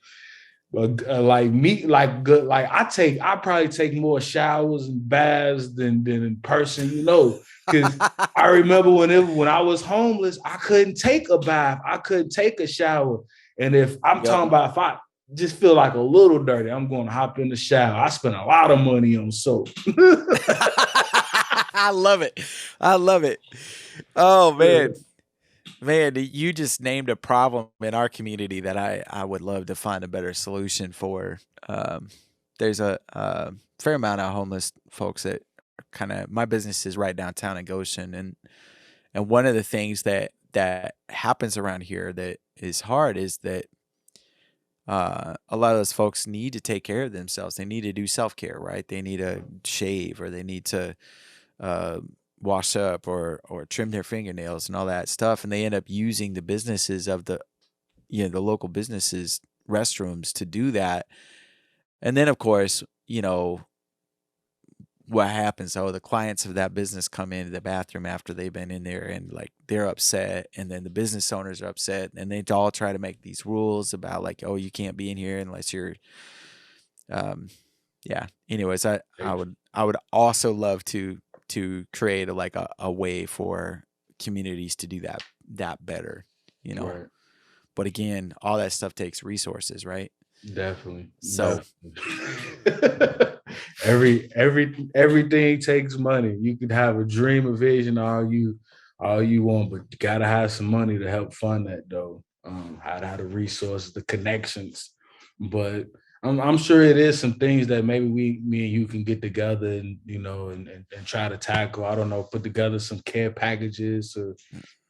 me, like good, like I probably take more showers and baths than in person, you know, because I remember when I was homeless, I couldn't take a bath, I couldn't take a shower, and if I'm Yup. talking about if I just feel like a little dirty, I'm going to hop in the shower. I spend a lot of money on soap. I love it. I love it. Oh man. Man, you just named a problem in our community that I would love to find a better solution for. There's a fair amount of homeless folks that kind of my business is right downtown in Goshen, and one of the things that happens around here that is hard is that a lot of those folks need to take care of themselves. They need to do self care, right? They need to shave, or they need to uh, wash up, or trim their fingernails and all that stuff, and they end up using the businesses of the local businesses restrooms to do that. And then of course, what happens? Oh, the clients of that business come into the bathroom after they've been in there, and like they're upset, and then the business owners are upset, and they all try to make these rules about like, oh, you can't be in here unless you're um yeah. Anyways, I would also love to create a way for communities to do that better, you know. Right. But again, all that stuff takes resources, right? Definitely. So Definitely. Everything takes money. You could have a dream, a vision, all you want, but you gotta have some money to help fund that though. How the resources, the connections. But I'm sure it is some things that maybe me and you can get together and and try to tackle. I don't know, put together some care packages or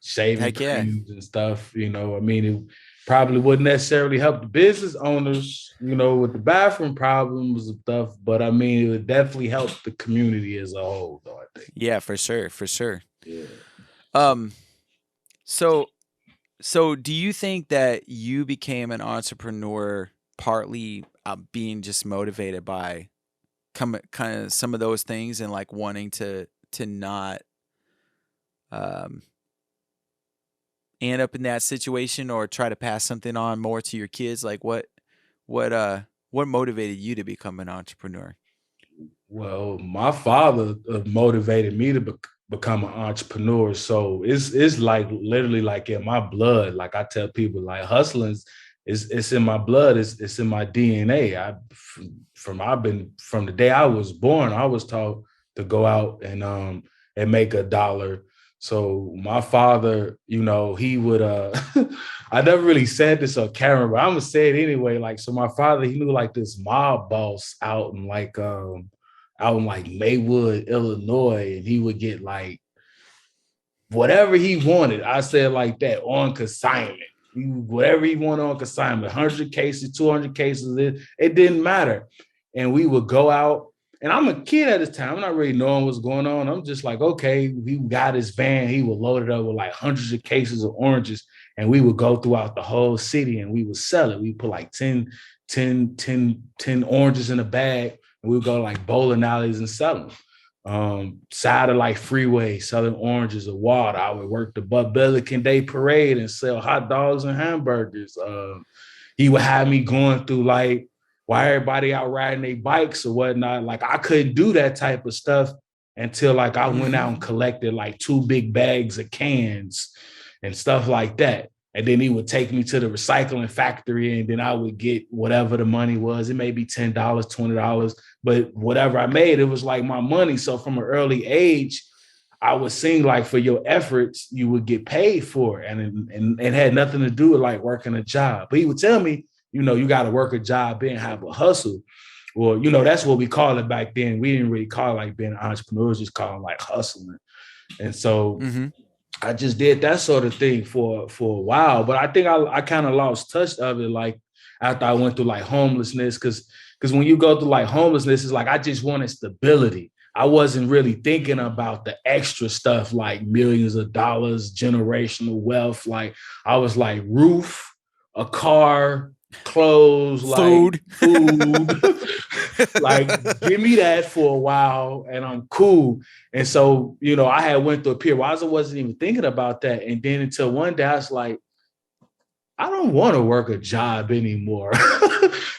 shaving heck yeah. creams and stuff. I mean, it probably wouldn't necessarily help the business owners, with the bathroom problems and stuff, but I mean, it would definitely help the community as a whole, though, I think. Yeah, for sure, for sure. Yeah. So, Um so do you think that you became an entrepreneur partly being just motivated by kind of some of those things, and like wanting to not um end up in that situation, or try to pass something on more to your kids? Like what motivated you to become an entrepreneur? well, my father motivated me to become an entrepreneur. So it's like literally like in my blood. Like I tell people, like hustling it's in my blood. It's in my DNA. I've been from the day I was born. I was taught to go out and make a dollar. So my father, he would I never really said this on camera, but I'm gonna say it anyway. Like, so my father, he knew like this mob boss out in like Maywood, Illinois, and he would get like whatever he wanted. I said like that on consignment. Whatever he wanted on consignment, 100 cases, 200 cases, it didn't matter. And we would go out, and I'm a kid at this time. I'm not really knowing what's going on. I'm just like, okay, we got his van. He would load it up with like hundreds of cases of oranges, and we would go throughout the whole city and we would sell it. We put like 10 oranges in a bag, and we would go like bowling alleys and sell them. Side of like freeway, selling oranges or water. I would work the Billiken Day Parade and sell hot dogs and hamburgers. He would have me going through like why everybody out riding their bikes or whatnot. Like I couldn't do that type of stuff until like I went out and collected like 2 big bags of cans and stuff like that. And then he would take me to the recycling factory, and then I would get whatever the money was. It may be $10, $20, but whatever I made, it was like my money. So from an early age, I was seeing like for your efforts, you would get paid for it. And it had nothing to do with like working a job. But he would tell me, you got to work a job and have a hustle. Well, that's what we called it back then. We didn't really call it like being entrepreneurs, just call it like hustling. And so I just did that sort of thing for a while, but I think I kind of lost touch of it, like after I went through like homelessness, because when you go through like homelessness, it's like I just wanted stability. I wasn't really thinking about the extra stuff like millions of dollars, generational wealth. Like I was like roof, a car, clothes, like Food. food. Like give me that for a while and I'm cool. And so, I had went through a period where I wasn't even thinking about that. And then until one day I was like, I don't want to work a job anymore.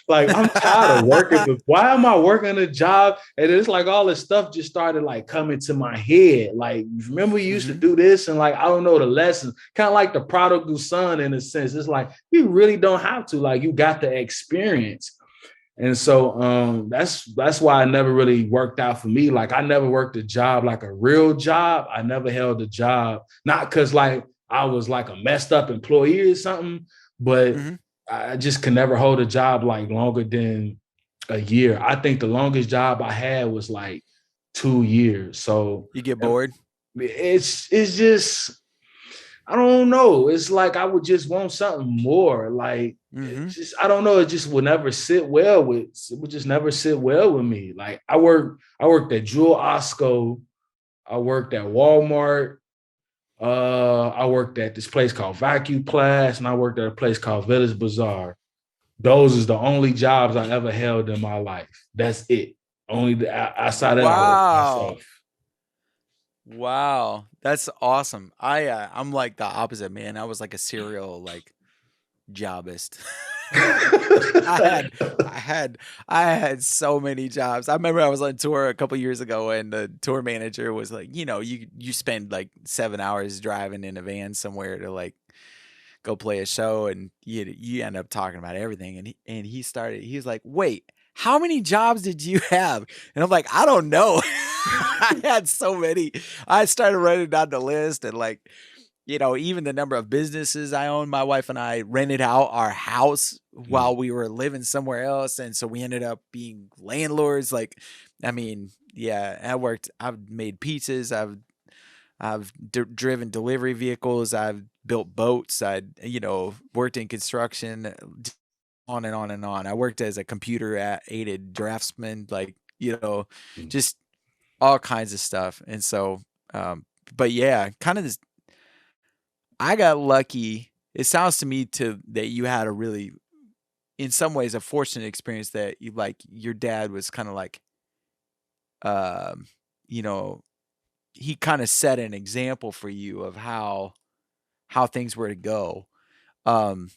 Like I'm tired of working, but why am I working a job? And it's like all this stuff just started like coming to my head. Like, remember you used to Mhm. do this, and like I don't know the lessons. Kind of like the prodigal son in a sense. It's like you really don't have to. Like you got the experience. And so that's why I never really worked out for me. Like I never worked a job like a real job. I never held a job, not because like I was like a messed up employee or something, but Mhm. I just could never hold a job like longer than a year. I think the longest job I had was like 2 years. So You get bored? it's just I don't know. It's like I would just want something more. Like it Mhm. just I don't know. It just would never sit well with. It would just never sit well with me. Like I worked at Jewel Osco. I worked at Walmart. I worked at this place called Vacuum Class, and I worked at a place called Village Bazaar. Those is the only jobs I ever held in my life. That's it. Outside of that, I work for Wow. myself. Wow. That's awesome. I'm like the opposite, man. I was like a serial like jobist. I had I had I had so many jobs. I remember I was on tour a couple years ago and the tour manager was like, you spend like 7 hours driving in a van somewhere to like go play a show and you end up talking about everything he was like, "Wait, how many jobs did you have?" And I'm like, "I don't know." I had so many. I started writing down the list and like, even the number of businesses I own. My wife and I rented out our house while we were living somewhere else, and so we ended up being landlords. Like, I mean, yeah, I've made pizzas. I've driven delivery vehicles. I've built boats. Worked in construction, on and on and on. I worked as a computer aided draftsman, like, just all kinds of stuff. And so, but yeah, kind of this, I got lucky. It sounds to me that you had a really, in some ways, a fortunate experience that your dad was kind of like, um, you know, he kind of set an example for you of how things were to go. Um,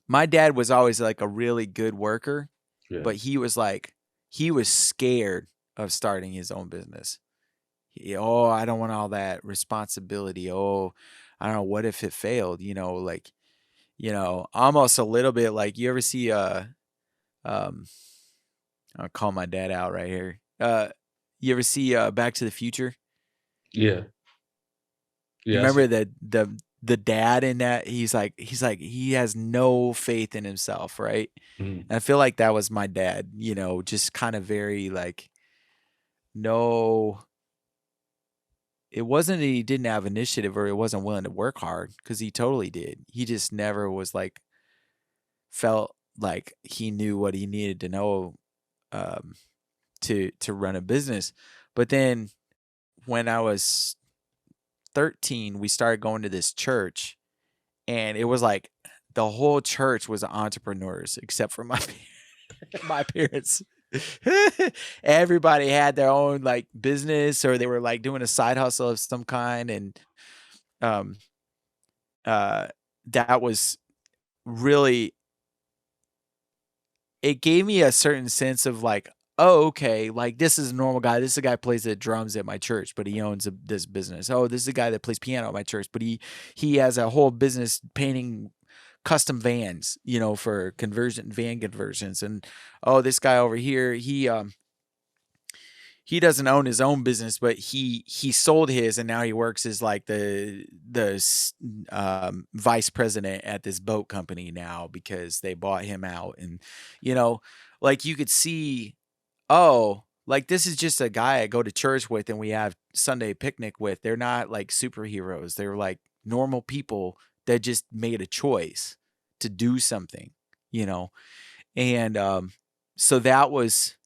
my dad was always like a really good worker, Yeah. but he was scared of starting his own business. I don't want all that responsibility. Oh, I don't know. What if it failed? Almost a little bit like you ever see, um, I'll call my dad out right here. You ever see, Back to the Future? Yeah. You Yeah. remember the dad in that? He's like he has no faith in himself, right? Mhm. And I feel like that was my dad, just kind of very like no, it wasn't that he didn't have initiative or he wasn't willing to work hard because he totally did. He just never was like felt like he knew what he needed to know, um, to run a business. But then when I was 13, we started going to this church, and it was like the whole church was entrepreneurs except for my my parents. Everybody had their own like business or they were like doing a side hustle of some kind, and um uh that was really, it gave me a certain sense of like, oh, okay, like this is a normal guy. This is a guy who plays the drums at my church, but he owns this business. Oh, this is a guy that plays piano at my church, but he has a whole business painting custom vans, for van conversions. And oh, this guy over here, he doesn't own his own business, but he sold his, and now he works as like the vice president at this boat company now because they bought him out. And you know, like you could see, oh, like this is just a guy I go to church with, and we have Sunday picnic with. They're not like superheroes. They're like normal people that just made a choice to do something, you know, and so that was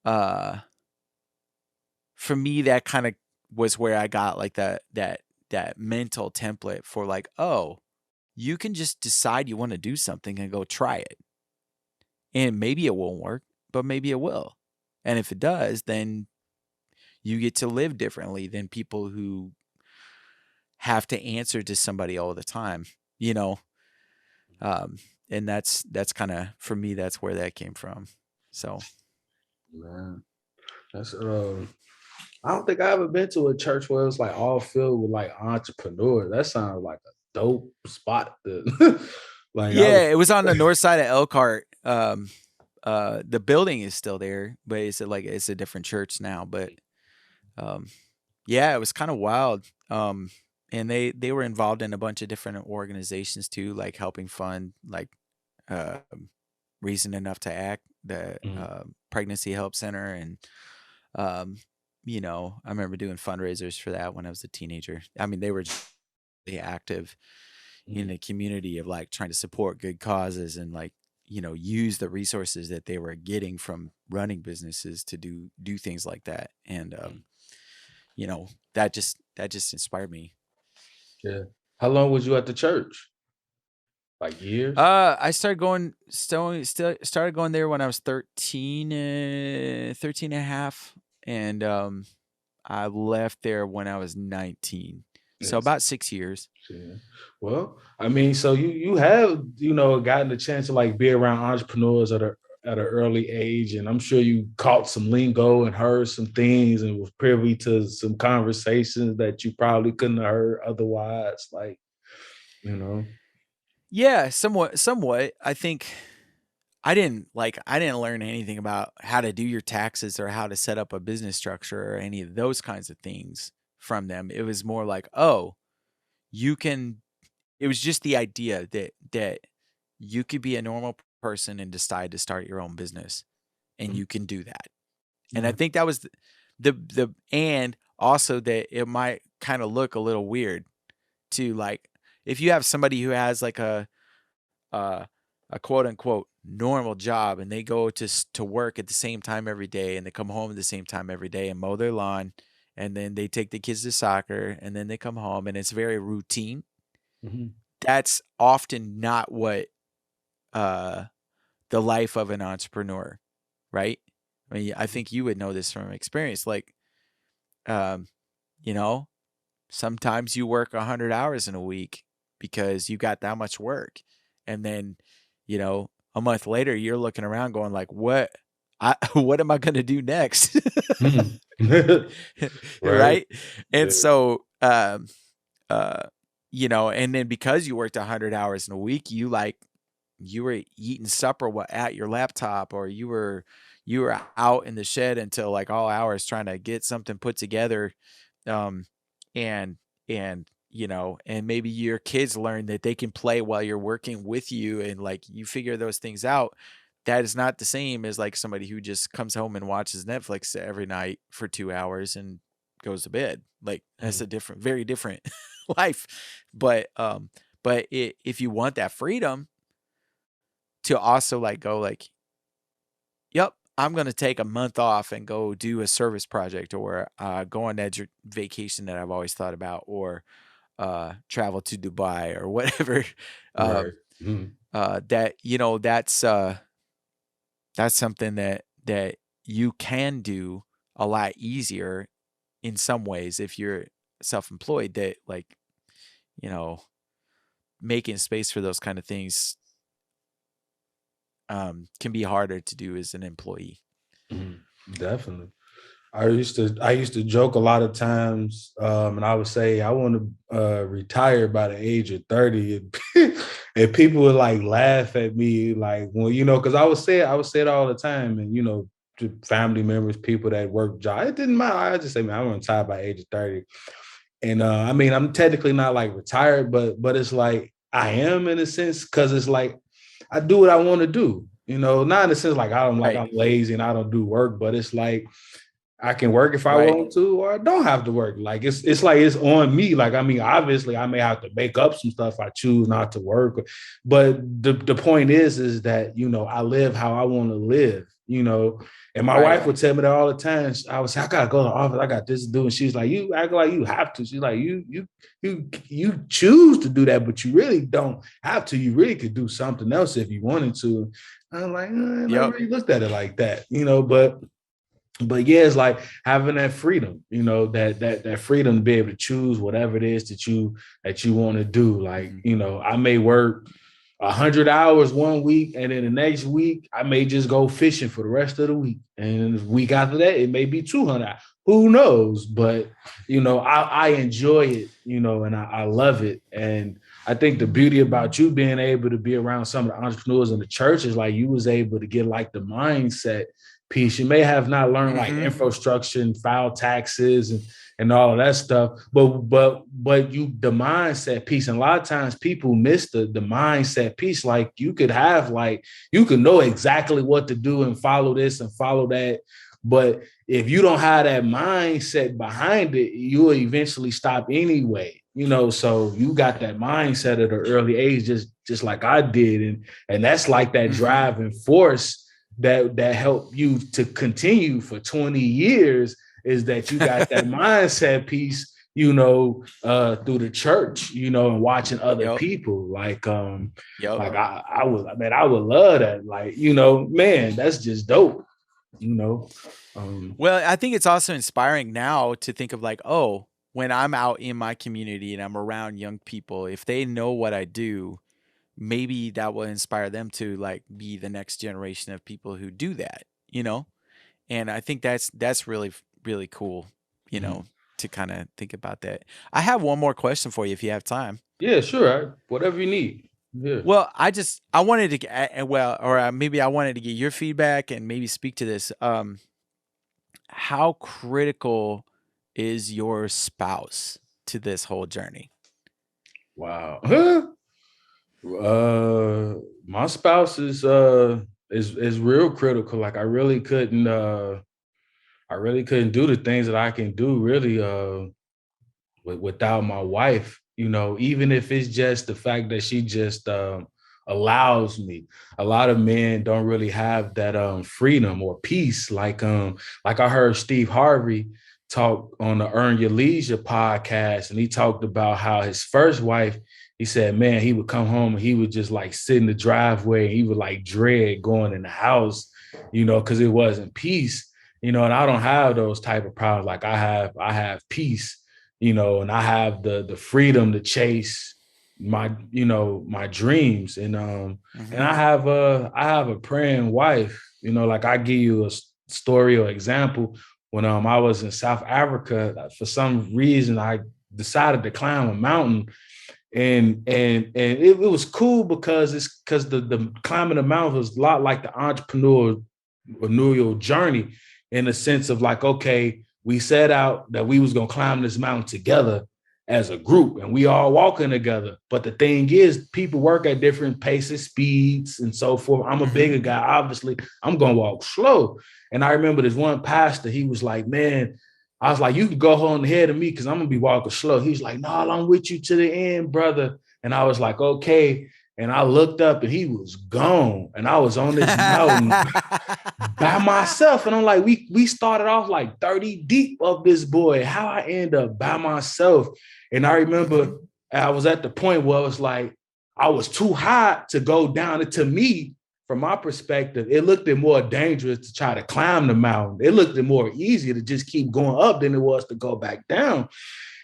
uh for me, that kind of was where I got like that mental template for like, oh, you can just decide you want to do something and go try it. And maybe it won't work, but maybe it will. And if it does, then you get to live differently than people who have to answer to somebody all the time, you know? Um, and that's kind of, for me, that's where that came from. So, Man, that's I don't think I ever been to a church where it's like all filled with like entrepreneurs. That sounds like a dope spot to like I yeah, would it was on the north side of Elkhart. The building is still there, but it's a different church now. But um, yeah, it was kind of wild. And they were involved in a bunch of different organizations too, like helping fund like uh, Reason Enough to Act, the Mhm, pregnancy help center, and um, I remember doing fundraisers for that when I was a teenager. I mean, they were just really active in mhm, the community of like trying to support good causes and like use the resources that they were getting from running businesses to do things like that. And mhm. that just inspired me. Yeah. How long was you at the church? Like years? I started going there when I was 13, 13 and a half, and I left there when I was 19. So Yes. about 6 years. Yeah. Well, I mean, so you have gotten the chance to like be around entrepreneurs at an early age, and I'm sure you caught some lingo and heard some things and was privy to some conversations that you probably couldn't have heard otherwise. Like, you know. Yeah, somewhat. I think I didn't learn anything about how to do your taxes or how to set up a business structure or any of those kinds of things from them. It was more like, oh, you can it was just the idea that you could be a normal person and decide to start your own business, and Mhm. you can do that. And I Okay. think that was and also that it might kind of look a little weird to like if you have somebody who has like uh, a quote unquote normal job and they go to work at the same time every day and they come home at the same time every day and mow their lawn, and then they take the kids to soccer and then they come home and it's very routine. Mhm. That's often not what uh the life of an entrepreneur, right? I mean, I think you would know this from experience. Like, um, you know, sometimes you work 100 hours in a week because you got that much work. And then, a month later you're looking around going like, what am I going to do next? Mhm. Right. Right? And Yeah. so, uh, and then because you worked 100 hours in a week, you were eating supper at your laptop, or you were out in the shed until like all hours trying to get something put together. Um, and and maybe your kids learn that they can play while you're working with you, and like you figure those things out. That is not the same as like somebody who just comes home and watches Netflix every night for 2 hours and goes to bed. Like that's Mhm. a very different life. But if you want that freedom to also like go like, yep, I'm gonna take a month off and go do a service project, or go on that vacation that I've always thought about, or travel to Dubai or whatever. Right. um, Mhm. that that's something that you can do a lot easier in some ways if you're self-employed. That like you know making space for those kind of things can be harder to do as an employee. Mhm. Definitely. I used to joke a lot of times, and I would say I want to retire by the age of 30, and people would like laugh at me, like well, because I would say it all the time, and to family members, people that work job, it didn't matter. I just say, man, I want to retire by the age of 30, and I mean, I'm technically not like retired, but it's like I am in a sense because it's like I do what I want to do. Not in the sense like I'm Right. lazy and I don't do work, but it's like I can work if I Right. want to, or I don't have to work. Like it's like it's on me. Like, I mean, obviously I may have to make up some stuff I choose not to work. But the point is that, you know, I live how I want to live, you know. And my Right. wife would tell me that all the time. I was like, I gotta go to the office, I got this to do. And she's like, you act like you have to. She's like, you choose to do that, but you really don't have to. You really could do something else if you wanted to. I'm like, I never Yep. really looked at it like that, you know, but yeah, it's like having that freedom, you know, that freedom to be able to choose whatever it is that you want to do. Like, Mhm. you know, I may work 100 hours one week, and then the next week I may just go fishing for the rest of the week, and the week after that it may be 200. Who knows? But you know, I enjoy it, you know, and I love it. And I think the beauty about you being able to be around some of the entrepreneurs in the church is like you was able to get like the mindset piece. You may have not learned like Mhm. infrastructure and file taxes and all of that stuff, but you the mindset piece. And a lot of times people miss the mindset piece. Like you could have like you could know exactly what to do and follow this and follow that. But if you don't have that mindset behind it, you will eventually stop anyway. You know, so you got that mindset at an early age, just like I did. And that's like that Mhm. driving force that helped you to continue for 20 years, is that you got that mindset piece, you know, through the church, you know, and watching other Yep. people. Yep. Like I would love that. Like, you know, man, that's just dope, you know. Um, Well, I think it's also inspiring now to think of like, oh, when I'm out in my community and I'm around young people, if they know what I do, maybe that will inspire them to like be the next generation of people who do that, you know? And I think that's really really cool, you know, mhm. to kind of think about that. I have one more question for you if you have time. Yeah, sure. Whatever you need. Yeah. Well, I wanted to well, or maybe I wanted to get your feedback and maybe speak to this. How critical is your spouse to this whole journey? Wow. My spouse is real critical. Like I really couldn't do the things that I can do really without my wife, you know, even if it's just the fact that she just allows me. A lot of men don't really have that freedom or peace. Like I heard Steve Harvey talk on the Earn Your Leisure podcast, and he talked about how his first wife, he said, man, he would come home and he would just like sit in the driveway and he would like dread going in the house, you know, because it wasn't peace, you know. And I don't have those type of problems. Like I have peace, you know, and I have the freedom to chase my, you know, my dreams. And Mhm. I have a praying wife, you know. Like I give you a story or example. When I was in South Africa, for some reason I decided to climb a mountain, and it was cool because the climbing the mountain was a lot like the entrepreneurial journey, in the sense of like, okay, we set out that we was gonna climb this mountain together as a group, and we all walking together. But the thing is, people work at different paces, speeds, and so forth. I'm a Mhm. bigger guy, obviously. I'm gonna walk slow. And I remember this one pastor, he was like, man, I was like, you can go on ahead of me because I'm gonna be walking slow. He's like, no, I'm with you to the end, brother. And I was like, okay. And I looked up and he was gone. And I was on this mountain by myself. And I'm like, we started off like 30 deep of this boy. How I end up by myself. And I remember Mhm. I was at the point where it was like I was too high to go down. And to me, from my perspective, it looked more dangerous to try to climb the mountain. It looked more easier to just keep going up than it was to go back down.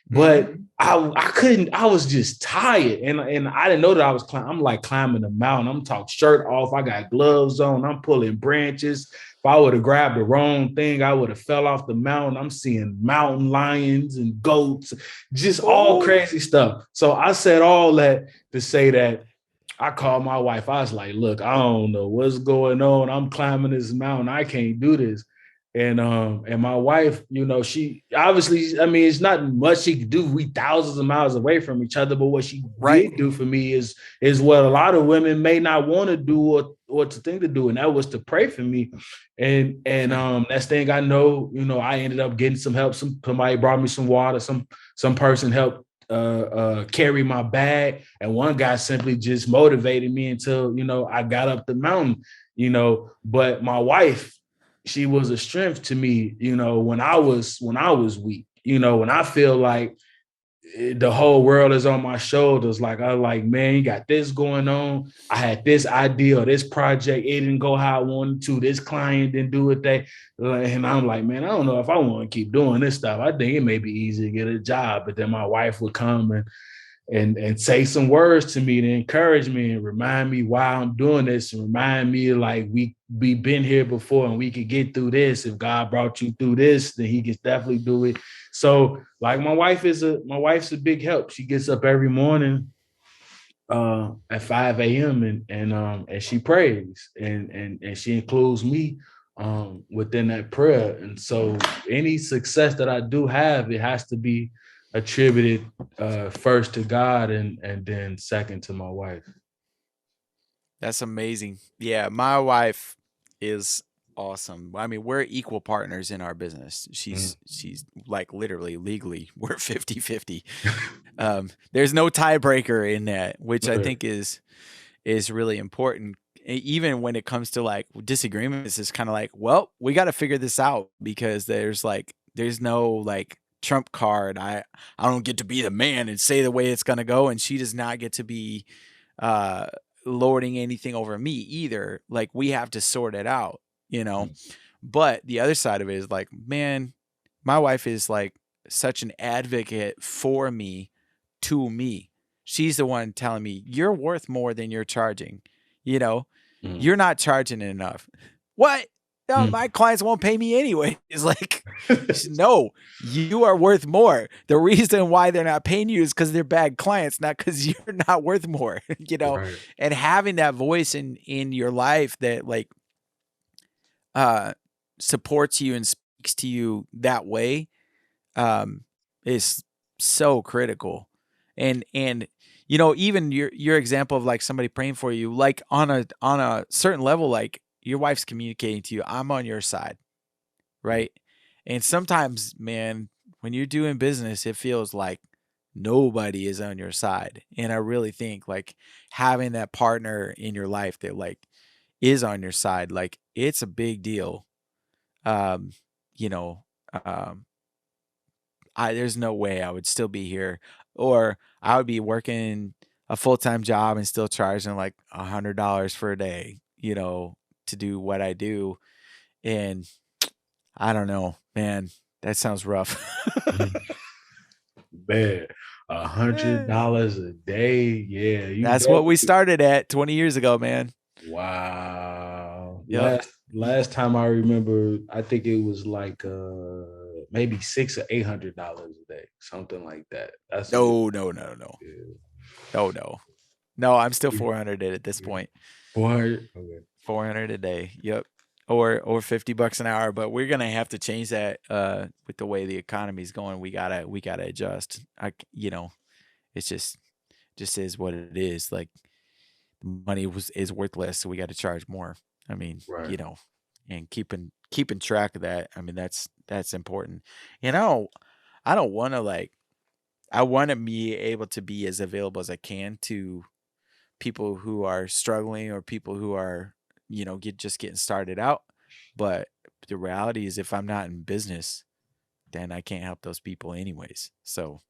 But Mhm. I couldn't, I was just tired. And I didn't know that I was climbing. I'm like climbing the mountain. I'm talking shirt off. I got gloves on. I'm pulling branches. If I would have grabbed the wrong thing, I would have fell off the mountain. I'm seeing mountain lions and goats, just all Oh. crazy stuff. So I said all that to say that I called my wife. I was like, look, I don't know what's going on. I'm climbing this mountain. I can't do this. And my wife, she obviously, I mean, it's not much she could do. We thousands of miles away from each other, but what she Right. did do for me is what a lot of women may not want to do or to think to do, and that was to pray for me. And that's thing I know, I ended up getting some help. Somebody brought me some water, some person helped carry my bag, and one guy simply just motivated me until I got up the mountain. But my wife, she was a strength to me, when I was weak, when I feel like the whole world is on my shoulders. Like, I like, man, you got this going on. I had this idea or this project. It didn't go how I wanted to. This client didn't do it. And I'm like, man, I don't know if I want to keep doing this stuff. I think it may be easy to get a job. But then my wife would come and say some words to me to encourage me and remind me why I'm doing this, and remind me like we been here before and we could get through this. If God brought you through this, then he can definitely do it. So like my wife's a big help. She gets up every morning at 5 a.m. and she prays, and she includes me within that prayer. And so any success that I do have, it has to be attributed first to God, and then second to my wife. That's amazing. Yeah, my wife is awesome. I mean, we're equal partners in our business. Mm. She's like literally legally we're 50-50. There's no tiebreaker in that, which I Right. think is really important. Even when it comes to like disagreements, it's kind of like, well, we got to figure this out because there's no like trump card. I don't get to be the man and say the way it's gonna go, and she does not get to be uh lording anything over me either. Like we have to sort it out, you know. Mm. But the other side of it is like, man, my wife is like such an advocate for me to me. She's the one telling me you're worth more than you're charging. You know, Mm. you're not charging enough. What? No, Mm. my clients won't pay me anyway. It's like, no, you are worth more. The reason why they're not paying you is because they're bad clients, not because you're not worth more. You know, Right. and having that voice in your life that like uh supports you and speaks to you that way um is so critical. And you know, even your example of like somebody praying for you, like on a certain level, like your wife's communicating to you, I'm on your side, right? And sometimes, man, when you're doing business, it feels like nobody is on your side. And I really think like having that partner in your life that like is on your side, like it's a big deal. Um, you know, um, there's no way I would still be here, or I would be working a full time job and still charging like $100 for a day, you know, to do what I do. And I don't know, man, that sounds rough. Mhm. Man, $100 a day. Yeah, you That's what we definitely. started at 20 years ago, man. Wow. Yep. Last time I remember, I think it was like maybe $600 or $800 a day, something like that. That's a good. No, no, no, no, Yeah. no, no, no. I'm still 400 at this Yeah. point. 400. Okay. 400 a day. Yep. Or $50 an hour, but we're gonna have to change that with the way the economy's going. We gotta adjust. You know, it's just is what it is. Like money is worth less, so we got to charge more. I mean, Right. you know, and keeping track of that. I mean, that's important. You know, I don't want to like I want to be able to be as available as I can to people who are struggling or people who are, you know, just getting started out. But the reality is if I'm not in business, then I can't help those people anyways. So